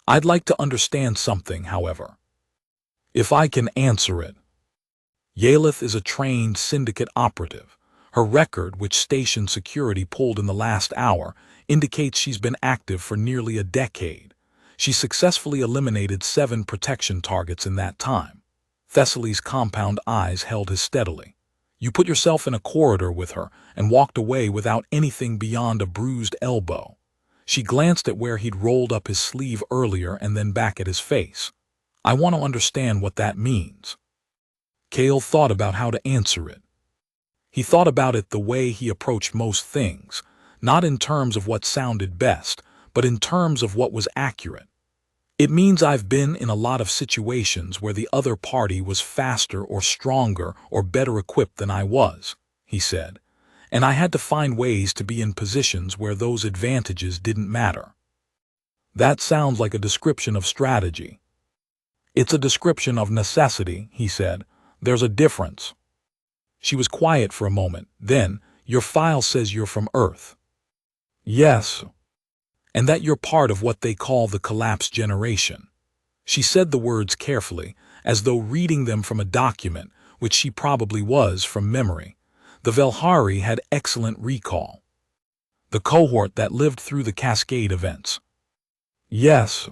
"I'd like to understand something, however. If I can answer it." Yalith is a trained syndicate operative. Her record, which station security pulled in the last hour, indicates she's been active for nearly a decade. She successfully eliminated 7 protection targets in that time. Thessaly's compound eyes held his steadily. "You put yourself in a corridor with her and walked away without anything beyond a bruised elbow." She glanced at where he'd rolled up his sleeve earlier and then back at his face. "I want to understand what that means." Cale thought about how to answer it. He thought about it the way he approached most things, not in terms of what sounded best, but in terms of what was accurate. "It means I've been in a lot of situations where the other party was faster or stronger or better equipped than I was," he said, "and I had to find ways to be in positions where those advantages didn't matter." "That sounds like a description of strategy." "It's a description of necessity," he said. "There's a difference." She was quiet for a moment. Then, "Your file says you're from Earth." "Yes. And that you're part of what they call the collapse generation." She said the words carefully, as though reading them from a document, which she probably was from memory. The Velhari had excellent recall. The cohort that lived through the Cascade events. Yes,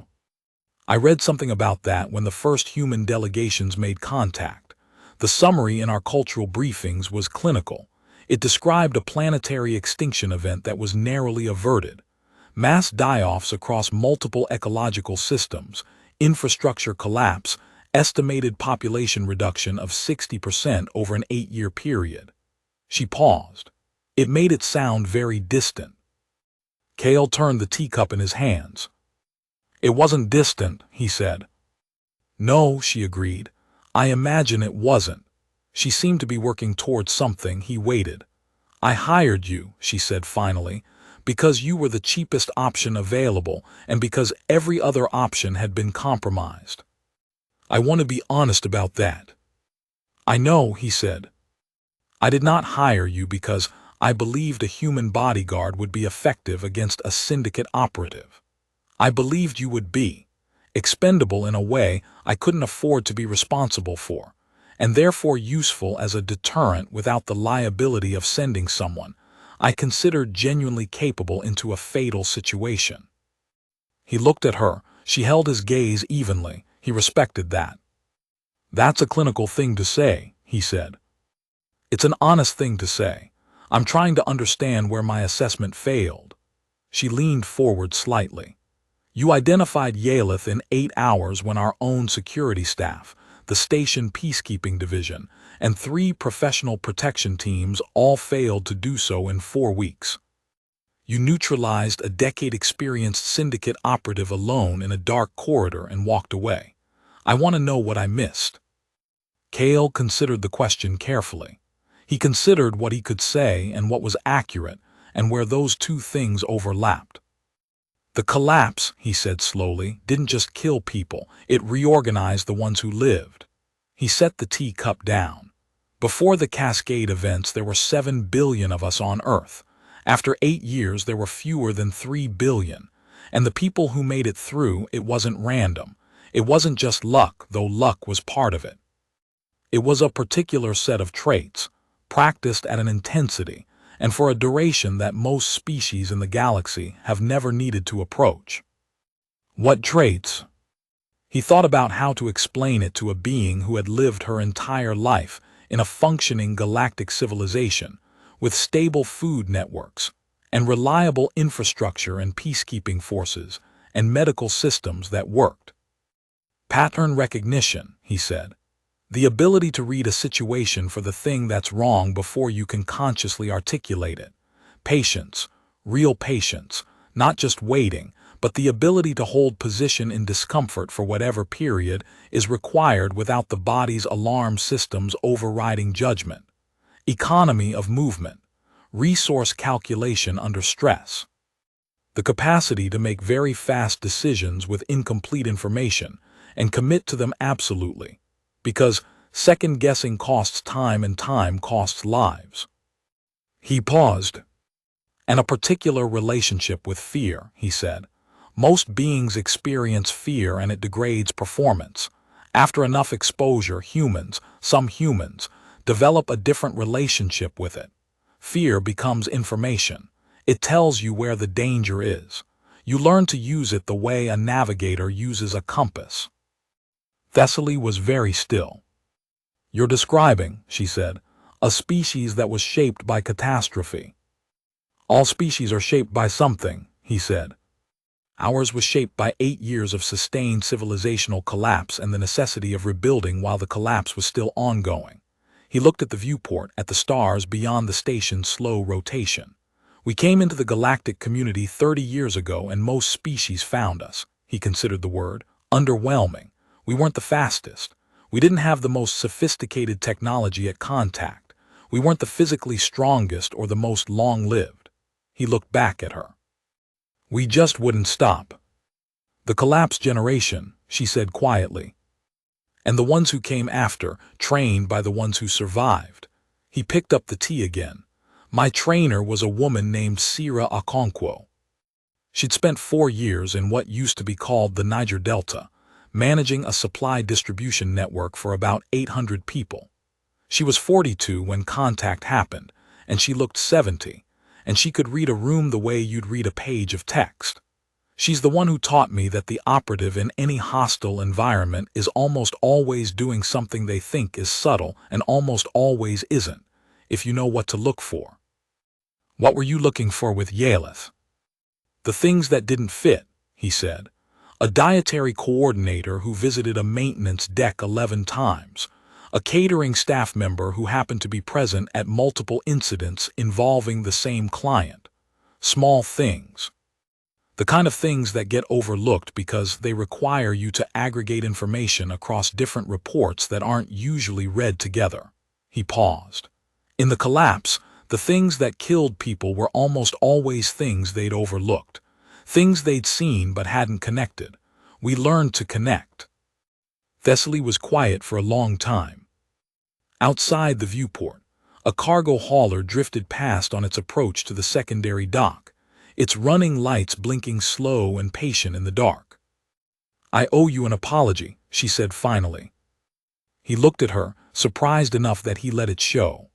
I read something about that when the first human delegations made contact. The summary in our cultural briefings was clinical. It described a planetary extinction event that was narrowly averted. Mass die-offs across multiple ecological systems, infrastructure collapse, estimated population reduction of 60% over an 8-year period. She paused. It made it sound very distant. Cale turned the teacup in his hands. It wasn't distant, he said. No, she agreed. I imagine it wasn't. She seemed to be working towards something. He waited. I hired you, she said finally, because you were the cheapest option available and because every other option had been compromised. I want to be honest about that. I know, he said. I did not hire you because I believed a human bodyguard would be effective against a syndicate operative. I believed you would be expendable in a way I couldn't afford to be responsible for, and therefore useful as a deterrent without the liability of sending someone I considered genuinely capable into a fatal situation. He looked at her. She held his gaze evenly. He respected that. That's a clinical thing to say, he said. It's an honest thing to say. I'm trying to understand where my assessment failed. She leaned forward slightly. You identified Yalith in 8 hours when our own security staff, the station peacekeeping division, and 3 professional protection teams all failed to do so in 4 weeks. You neutralized a decade-experienced syndicate operative alone in a dark corridor and walked away. I want to know what I missed. Cale considered the question carefully. He considered what he could say and what was accurate, and where those two things overlapped. The collapse, he said slowly, didn't just kill people, it reorganized the ones who lived. He set the teacup down. Before the Cascade events, there were 7 billion of us on Earth. After 8 years, there were fewer than 3 billion. And the people who made it through, it wasn't random. It wasn't just luck, though luck was part of it. It was a particular set of traits, practiced at an intensity, and for a duration that most species in the galaxy have never needed to approach. What traits? He thought about how to explain it to a being who had lived her entire life in a functioning galactic civilization, with stable food networks, and reliable infrastructure and peacekeeping forces, and medical systems that worked. Pattern recognition, he said. The ability to read a situation for the thing that's wrong before you can consciously articulate it. Patience, real patience, not just waiting, but the ability to hold position in discomfort for whatever period is required without the body's alarm systems overriding judgment. Economy of movement, resource calculation under stress. The capacity to make very fast decisions with incomplete information and commit to them absolutely. Because second-guessing costs time and time costs lives. He paused. And a particular relationship with fear, he said. Most beings experience fear and it degrades performance. After enough exposure, some humans, develop a different relationship with it. Fear becomes information. It tells you where the danger is. You learn to use it the way a navigator uses a compass. Thessaly was very still. You're describing, she said, a species that was shaped by catastrophe. All species are shaped by something, he said. Ours was shaped by 8 years of sustained civilizational collapse and the necessity of rebuilding while the collapse was still ongoing. He looked at the viewport, at the stars beyond the station's slow rotation. We came into the galactic community 30 years ago and most species found us, he considered the word, underwhelming. We weren't the fastest. We didn't have the most sophisticated technology at contact. We weren't the physically strongest or the most long-lived. He looked back at her. We just wouldn't stop. The collapsed generation, she said quietly. And the ones who came after, trained by the ones who survived. He picked up the tea again. My trainer was a woman named Sira Okonkwo. She'd spent 4 years in what used to be called the Niger Delta, managing a supply distribution network for about 800 people. She was 42 when contact happened, and she looked 70, and she could read a room the way you'd read a page of text. She's the one who taught me that the operative in any hostile environment is almost always doing something they think is subtle and almost always isn't, if you know what to look for. What were you looking for with Yaleth? The things that didn't fit, he said. A dietary coordinator who visited a maintenance deck 11 times. A catering staff member who happened to be present at multiple incidents involving the same client. Small things. The kind of things that get overlooked because they require you to aggregate information across different reports that aren't usually read together. He paused. In the collapse, the things that killed people were almost always things they'd overlooked. Things they'd seen but hadn't connected. We learned to connect. Thessaly was quiet for a long time. Outside the viewport, a cargo hauler drifted past on its approach to the secondary dock, its running lights blinking slow and patient in the dark. "I owe you an apology," she said finally. He looked at her, surprised enough that he let it show.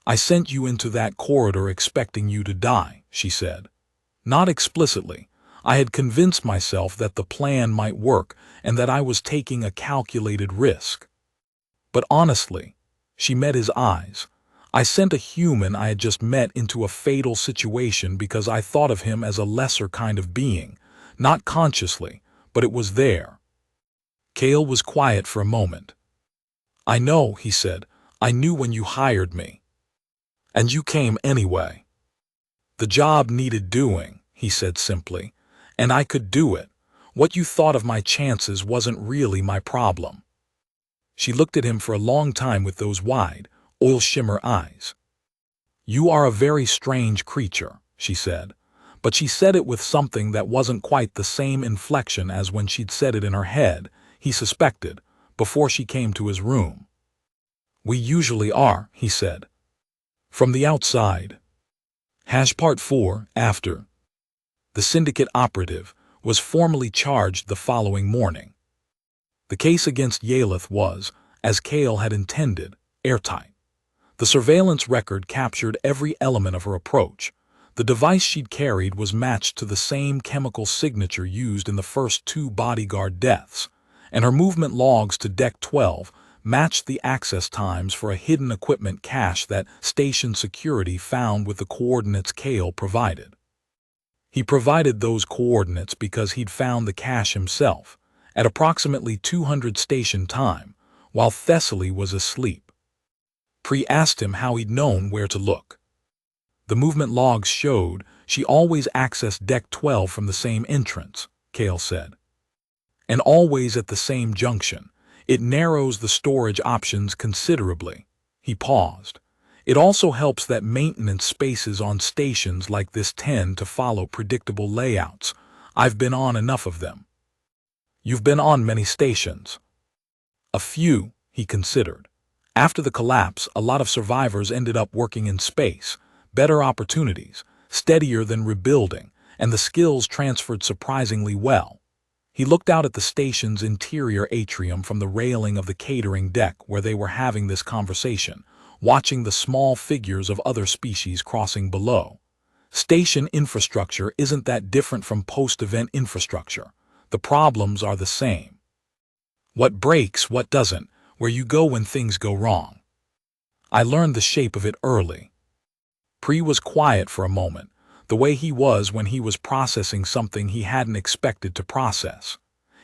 "I sent you into that corridor expecting you to die," she said. Not explicitly. I had convinced myself that the plan might work and that I was taking a calculated risk. But honestly, she met his eyes. I sent a human I had just met into a fatal situation because I thought of him as a lesser kind of being, not consciously, but it was there. Cale was quiet for a moment. "I know," he said. "I knew when you hired me. And you came anyway." "The job needed doing," he said simply, "and I could do it. What you thought of my chances wasn't really my problem." She looked at him for a long time with those wide, oil-shimmer eyes. "You are a very strange creature," she said, but she said it with something that wasn't quite the same inflection as when she'd said it in her head, he suspected, before she came to his room. "We usually are," he said. "From the outside." Part 4, after. The syndicate operative was formally charged the following morning. The case against Yaleth was, as Cale had intended, airtight. The surveillance record captured every element of her approach. The device she'd carried was matched to the same chemical signature used in the first 2 bodyguard deaths, and her movement logs to Deck 12 matched the access times for a hidden equipment cache that station security found with the coordinates Cale provided. He provided those coordinates because he'd found the cache himself, at approximately 200 station time, while Thessaly was asleep. Pre asked him how he'd known where to look. The movement logs showed she always accessed Deck 12 from the same entrance, Cale said. And always at the same junction. It narrows the storage options considerably. He paused. It also helps that maintenance spaces on stations like this tend to follow predictable layouts. I've been on enough of them. You've been on many stations. A few, he considered. After the collapse, a lot of survivors ended up working in space, better opportunities, steadier than rebuilding, and the skills transferred surprisingly well. He looked out at the station's interior atrium from the railing of the catering deck where they were having this conversation, watching the small figures of other species crossing below. Station infrastructure isn't that different from post-event infrastructure. The problems are the same. What breaks, what doesn't, where you go when things go wrong. I learned the shape of it early. Pre was quiet for a moment, the way he was when he was processing something he hadn't expected to process.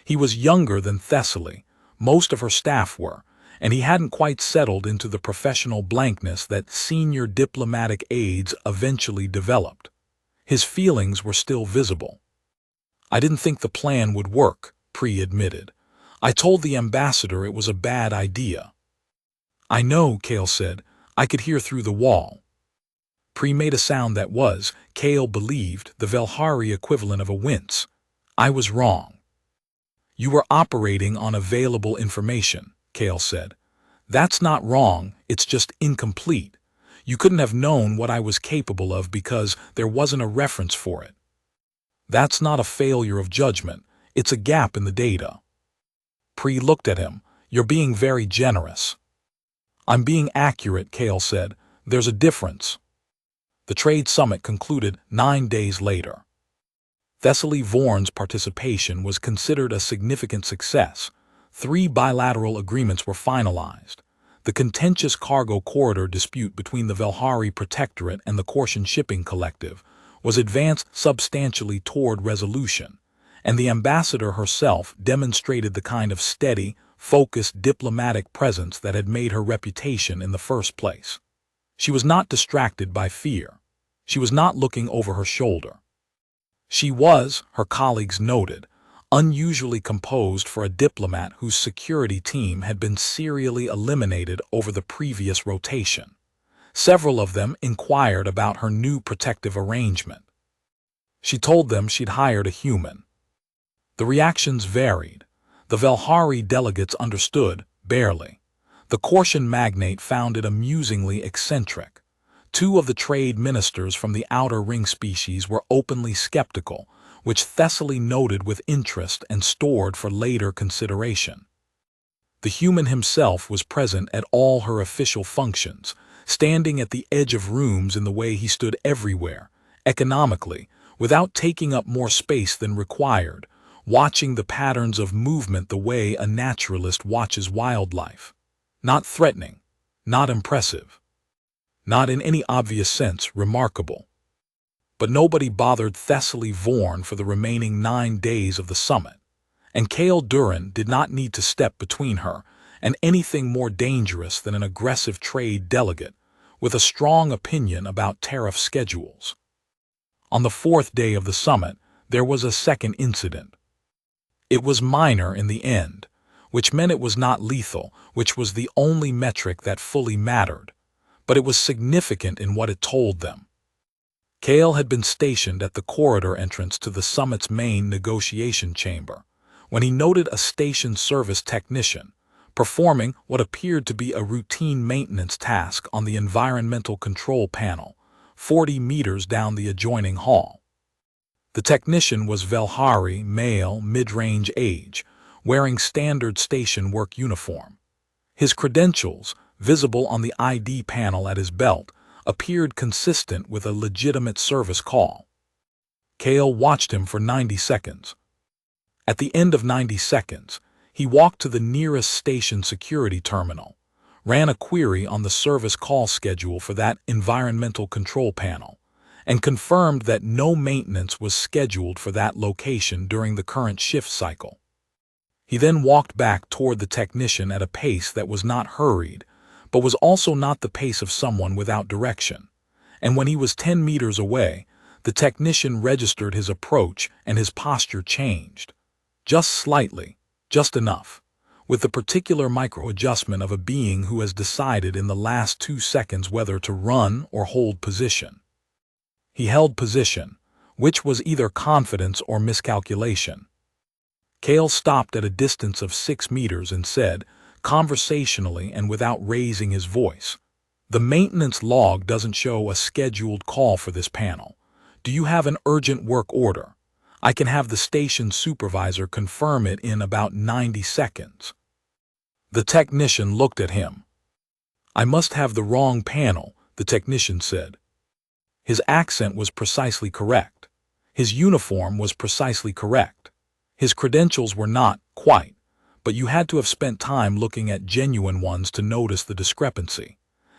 He was younger than Thessaly, most of her staff were, and he hadn't quite settled into the professional blankness that senior diplomatic aides eventually developed. His feelings were still visible. "I didn't think the plan would work," Pre admitted. "I told the ambassador it was a bad idea." "I know," Cale said. "I could hear through the wall." Pre made a sound that was, Cale believed, the Velhari equivalent of a wince. "I was wrong." "You were operating on available information," Cale said. "That's not wrong, it's just incomplete. You couldn't have known what I was capable of because there wasn't a reference for it. That's not a failure of judgment, it's a gap in the data." Pre looked at him. "You're being very generous." "I'm being accurate," Cale said. There's a difference. The trade summit concluded 9 days later. Thessaly Vorn's participation was considered a significant success. 3 bilateral agreements were finalized. The contentious cargo corridor dispute between the Velhari Protectorate and the Korsian Shipping Collective was advanced substantially toward resolution, and the ambassador herself demonstrated the kind of steady, focused diplomatic presence that had made her reputation in the first place. She was not distracted by fear. She was not looking over her shoulder. She was, her colleagues noted, unusually composed for a diplomat whose security team had been serially eliminated over the previous rotation. Several of them inquired about her new protective arrangement. She told them she'd hired a human. The reactions varied. The Velhari delegates understood, barely. The Korsian magnate found it amusingly eccentric. 2 of the trade ministers from the outer ring species were openly skeptical, which Thessaly noted with interest and stored for later consideration. The human himself was present at all her official functions, standing at the edge of rooms in the way he stood everywhere, economically, without taking up more space than required, watching the patterns of movement the way a naturalist watches wildlife. Not threatening, not impressive. Not in any obvious sense remarkable. But nobody bothered Thessaly Vorn for the remaining 9 days of the summit, and Kale Duran did not need to step between her and anything more dangerous than an aggressive trade delegate with a strong opinion about tariff schedules. On the 4th day of the summit, there was a second incident. It was minor in the end, which meant it was not lethal, which was the only metric that fully mattered. But it was significant in what it told them. Kale had been stationed at the corridor entrance to the summit's main negotiation chamber when he noted a station service technician performing what appeared to be a routine maintenance task on the environmental control panel, 40 meters down the adjoining hall. The technician was Velhari, male, mid-range age, wearing standard station work uniform. His credentials, visible on the ID panel at his belt, appeared consistent with a legitimate service call. Kale watched him for 90 seconds. At the end of 90 seconds, he walked to the nearest station security terminal, ran a query on the service call schedule for that environmental control panel, and confirmed that no maintenance was scheduled for that location during the current shift cycle. He then walked back toward the technician at a pace that was not hurried, but was also not the pace of someone without direction, and when he was 10 meters away, the technician registered his approach and his posture changed. Just slightly, just enough, with the particular micro-adjustment of a being who has decided in the last 2 seconds whether to run or hold position. He held position, which was either confidence or miscalculation. Kale stopped at a distance of 6 meters and said, conversationally and without raising his voice, "The maintenance log doesn't show a scheduled call for this panel. Do you have an urgent work order? I can have the station supervisor confirm it in about 90 seconds. The technician looked at him. "I must have the wrong panel," the technician said. His accent was precisely correct. His uniform was precisely correct. His credentials were not, quite, but you had to have spent time looking at genuine ones to notice the discrepancy.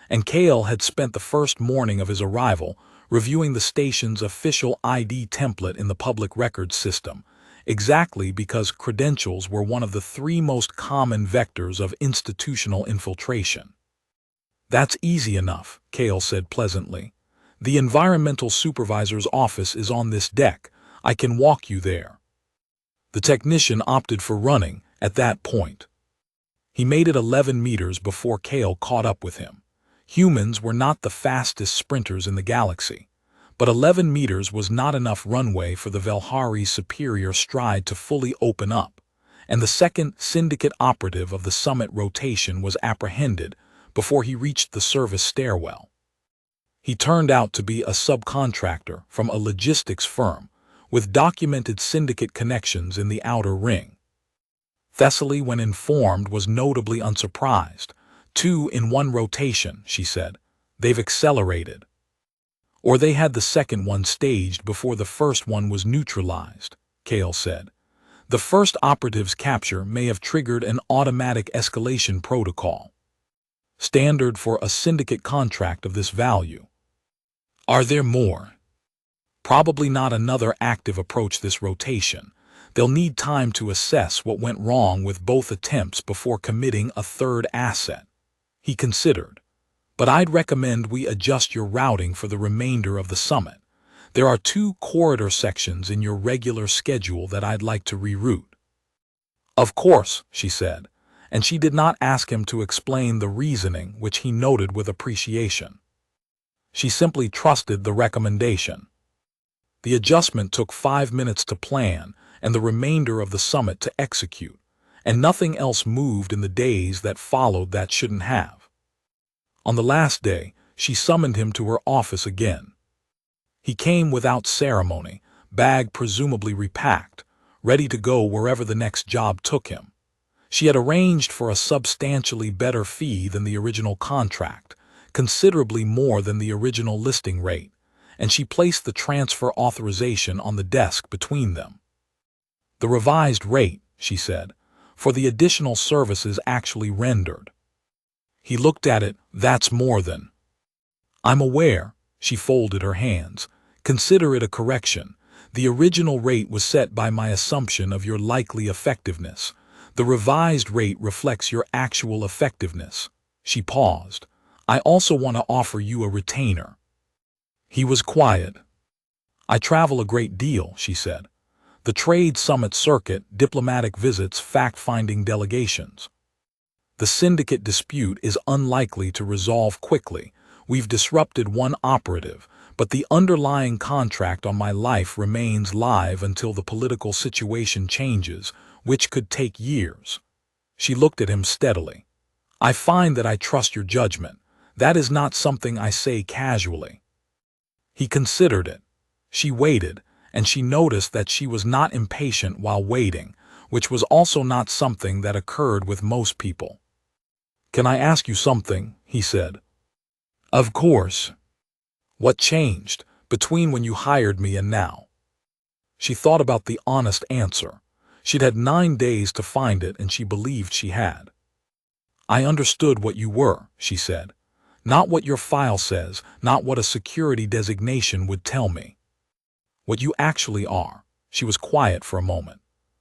And Kale had spent the first morning of his arrival reviewing the station's official ID template in the public records system, exactly because credentials were one of the 3 most common vectors of institutional infiltration. "That's easy enough," Kale said pleasantly. "The environmental supervisor's office is on this deck. I can walk you there." The technician opted for running at that point. He made it 11 meters before Kale caught up with him. Humans were not the fastest sprinters in the galaxy, but 11 meters was not enough runway for the Velhari's superior stride to fully open up, and the second syndicate operative of the summit rotation was apprehended before he reached the service stairwell. He turned out to be a subcontractor from a logistics firm with documented syndicate connections in the outer ring. Thessaly, when informed, was notably unsurprised. 2 in 1 rotation, she said. They've accelerated. Or they had the second one staged before the first one was neutralized, Kale said. The first operative's capture may have triggered an automatic escalation protocol, standard for a syndicate contract of this value. Are there more? Probably not another active approach this rotation. They'll need time to assess what went wrong with both attempts before committing a third asset. He considered. But I'd recommend we adjust your routing for the remainder of the summit. There are 2 corridor sections in your regular schedule that I'd like to reroute. Of course, she said, and she did not ask him to explain the reasoning, which he noted with appreciation. She simply trusted the recommendation. The adjustment took 5 minutes to plan and the remainder of the summit to execute, and nothing else moved in the days that followed that shouldn't have. On the last day, she summoned him to her office again. He came without ceremony, bag presumably repacked, ready to go wherever the next job took him. She had arranged for a substantially better fee than the original contract, considerably more than the original listing rate, and she placed the transfer authorization on the desk between them. The revised rate, she said, for the additional services actually rendered. He looked at it. That's more than. I'm aware, she folded her hands. Consider it a correction. The original rate was set by my assumption of your likely effectiveness. The revised rate reflects your actual effectiveness. She paused. I also want to offer you a retainer. He was quiet. I travel a great deal, she said. The trade summit circuit, diplomatic visits, fact-finding delegations. The syndicate dispute is unlikely to resolve quickly. We've disrupted one operative, but the underlying contract on my life remains live until the political situation changes, which could take years. She looked at him steadily. I find that I trust your judgment. That is not something I say casually. He considered it. She waited, and she noticed that she was not impatient while waiting, which was also not something that occurred with most people. Can I ask you something? He said. Of course. What changed between when you hired me and now? She thought about the honest answer. She'd had 9 days to find it, and she believed she had. I understood what you were, she said. Not what your file says, not what a security designation would tell me. What you actually are. She was quiet for a moment.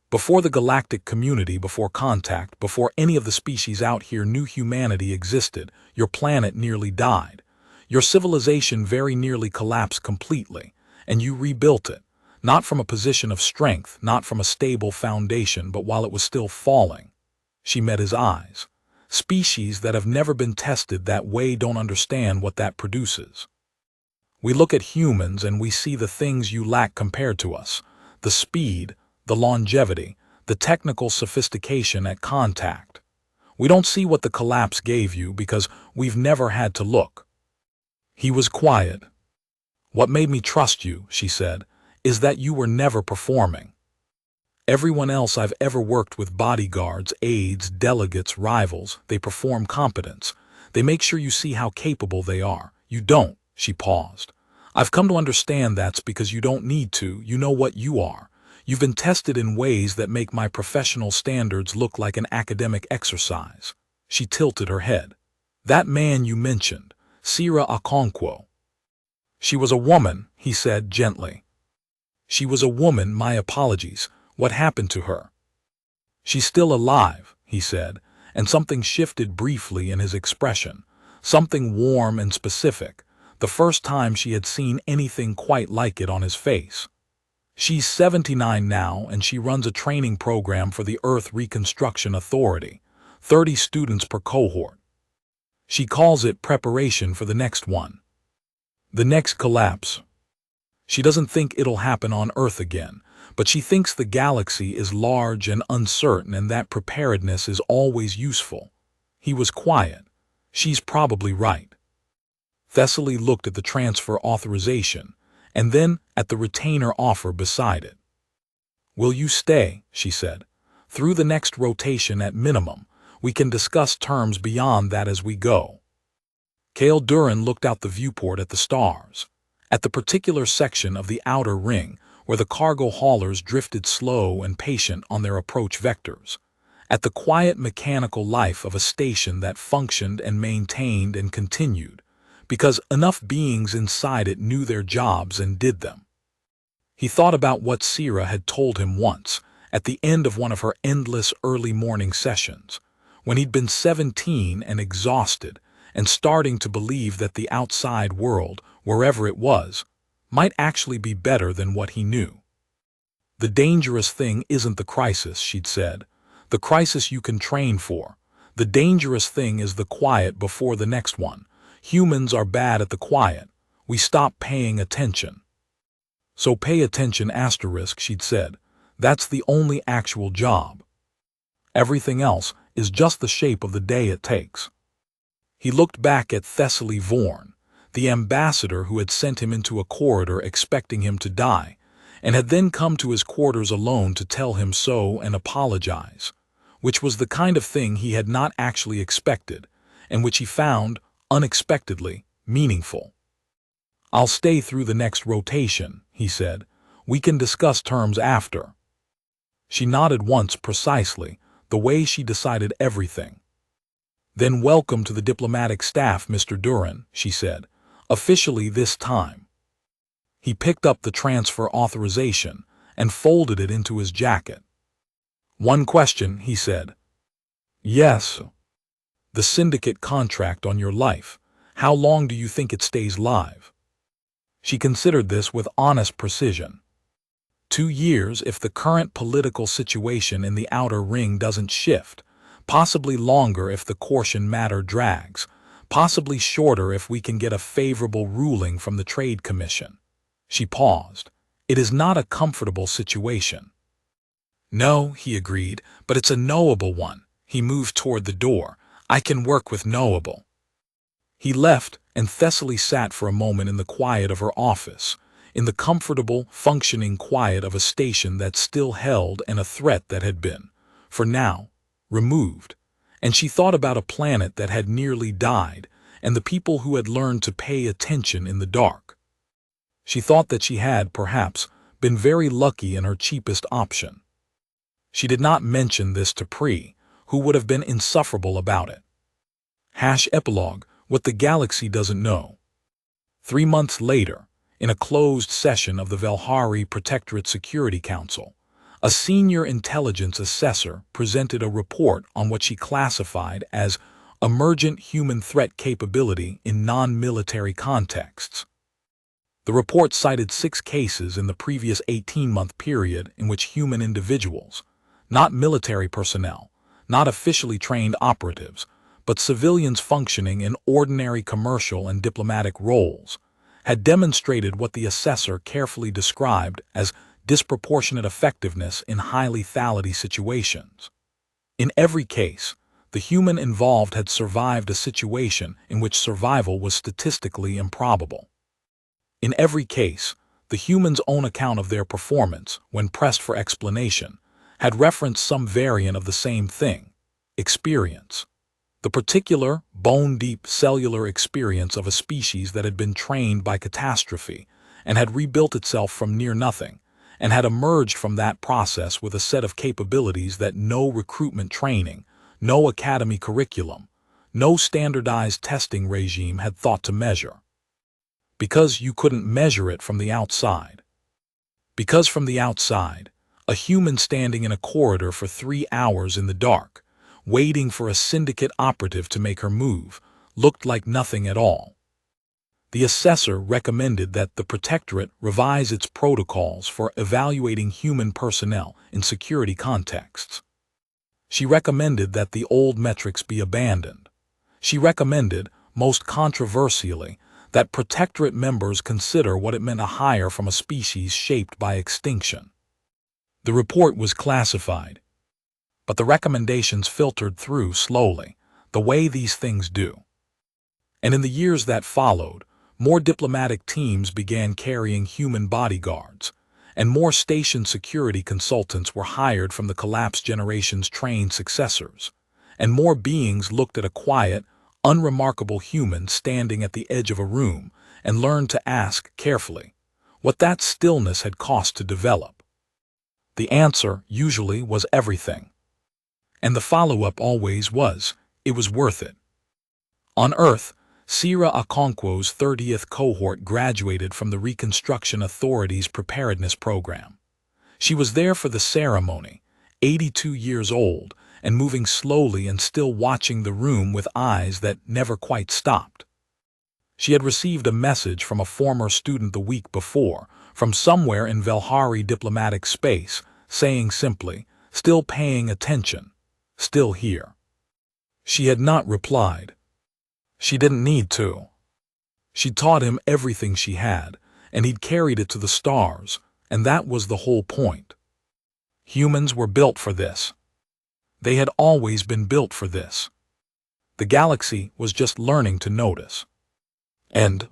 Before the galactic community, before contact, before any of the species out here knew humanity existed, your planet nearly died. Your civilization very nearly collapsed completely, and you rebuilt it, not from a position of strength, not from a stable foundation, but while it was still falling. She met his eyes. Species that have never been tested that way don't understand what that produces. We look at humans and we see the things you lack compared to us, the speed, the longevity, the technical sophistication at contact. We don't see what the collapse gave you because we've never had to look. He was quiet. What made me trust you, she said, is that you were never performing. Everyone else I've ever worked with, bodyguards, aides, delegates, rivals, they perform competence. They make sure you see how capable they are. You don't. She paused. I've come to understand that's because you don't need to. You know what you are. You've been tested in ways that make my professional standards look like an academic exercise. She tilted her head. That man you mentioned, Sira Okonkwo. She was a woman, he said gently. She was a woman, my apologies. What happened to her? She's still alive, he said, and something shifted briefly in his expression, something warm and specific, the first time she had seen anything quite like it on his face. She's 79 now, and she runs a training program for the Earth Reconstruction Authority, 30 students per cohort. She calls it preparation for the next one. The next collapse. She doesn't think it'll happen on Earth again, but she thinks the galaxy is large and uncertain and that preparedness is always useful. He was quiet. She's probably right. Thessaly looked at the transfer authorization, and then at the retainer offer beside it. Will you stay, she said. Through the next rotation at minimum. We can discuss terms beyond that as we go. Cale Duran looked out the viewport at the stars, at the particular section of the outer ring where the cargo haulers drifted slow and patient on their approach vectors, at the quiet mechanical life of a station that functioned and maintained and continued, because enough beings inside it knew their jobs and did them. He thought about what Sierra had told him once, at the end of one of her endless early morning sessions, when he'd been 17 and exhausted and starting to believe that the outside world, wherever it was, might actually be better than what he knew. The dangerous thing isn't the crisis, she'd said. The crisis you can train for. The dangerous thing is the quiet before the next one. Humans are bad at the quiet. We stop paying attention. So pay attention, asterisk, she'd said. That's the only actual job. Everything else is just the shape of the day it takes. He looked back at Thessaly Vorn, the ambassador who had sent him into a corridor expecting him to die, and had then come to his quarters alone to tell him so and apologize, which was the kind of thing he had not actually expected, and which he found, unexpectedly, meaningful. "I'll stay through the next rotation," he said. "We can discuss terms after." She nodded once precisely, the way she decided everything. "Then welcome to the diplomatic staff, Mr. Duran," she said, "officially this time." He picked up the transfer authorization and folded it into his jacket. "One question," he said. "Yes." "The syndicate contract on your life. How long do you think it stays live?" She considered this with honest precision. 2 years if the current political situation in the outer ring doesn't shift, possibly longer if the Corsian matter drags, possibly shorter if we can get a favorable ruling from the Trade Commission. She paused. "It is not a comfortable situation." "No," he agreed, "but it's a knowable one." He moved toward the door. "I can work with knowable." He left, and Thessaly sat for a moment in the quiet of her office, in the comfortable, functioning quiet of a station that still held and a threat that had been, for now, removed. And she thought about a planet that had nearly died, and the people who had learned to pay attention in the dark. She thought that she had, perhaps, been very lucky in her cheapest option. She did not mention this to Pri, who would have been insufferable about it. Epilogue, what the galaxy doesn't know. 3 months later, in a closed session of the Velhari Protectorate Security Council, a senior intelligence assessor presented a report on what she classified as emergent human threat capability in non-military contexts. The report cited 6 cases in the previous 18-month period in which human individuals, not military personnel, not officially trained operatives, but civilians functioning in ordinary commercial and diplomatic roles, had demonstrated what the assessor carefully described as disproportionate effectiveness in high lethality situations. In every case, the human involved had survived a situation in which survival was statistically improbable. In every case, the human's own account of their performance, when pressed for explanation, had referenced some variant of the same thing: experience. The particular, bone-deep cellular experience of a species that had been trained by catastrophe and had rebuilt itself from near nothing, and had emerged from that process with a set of capabilities that no recruitment training, no academy curriculum, no standardized testing regime had thought to measure. Because you couldn't measure it from the outside. Because from the outside, a human standing in a corridor for 3 hours in the dark, waiting for a syndicate operative to make her move, looked like nothing at all. The assessor recommended that the Protectorate revise its protocols for evaluating human personnel in security contexts. She recommended that the old metrics be abandoned. She recommended, most controversially, that Protectorate members consider what it meant to hire from a species shaped by extinction. The report was classified, but the recommendations filtered through slowly, the way these things do. And in the years that followed, more diplomatic teams began carrying human bodyguards, and more station security consultants were hired from the collapsed generation's trained successors, and more beings looked at a quiet, unremarkable human standing at the edge of a room, and learned to ask carefully what that stillness had cost to develop. The answer usually was everything. And the follow-up always was, it was worth it. On Earth, Sira Okonkwo's 30th cohort graduated from the Reconstruction Authority's preparedness program. She was there for the ceremony, 82 years old, and moving slowly and still watching the room with eyes that never quite stopped. She had received a message from a former student the week before, from somewhere in Velhari diplomatic space, saying simply, "Still paying attention, still here." She had not replied. She didn't need to. She'd taught him everything she had, and he'd carried it to the stars, and that was the whole point. Humans were built for this. They had always been built for this. The galaxy was just learning to notice. End.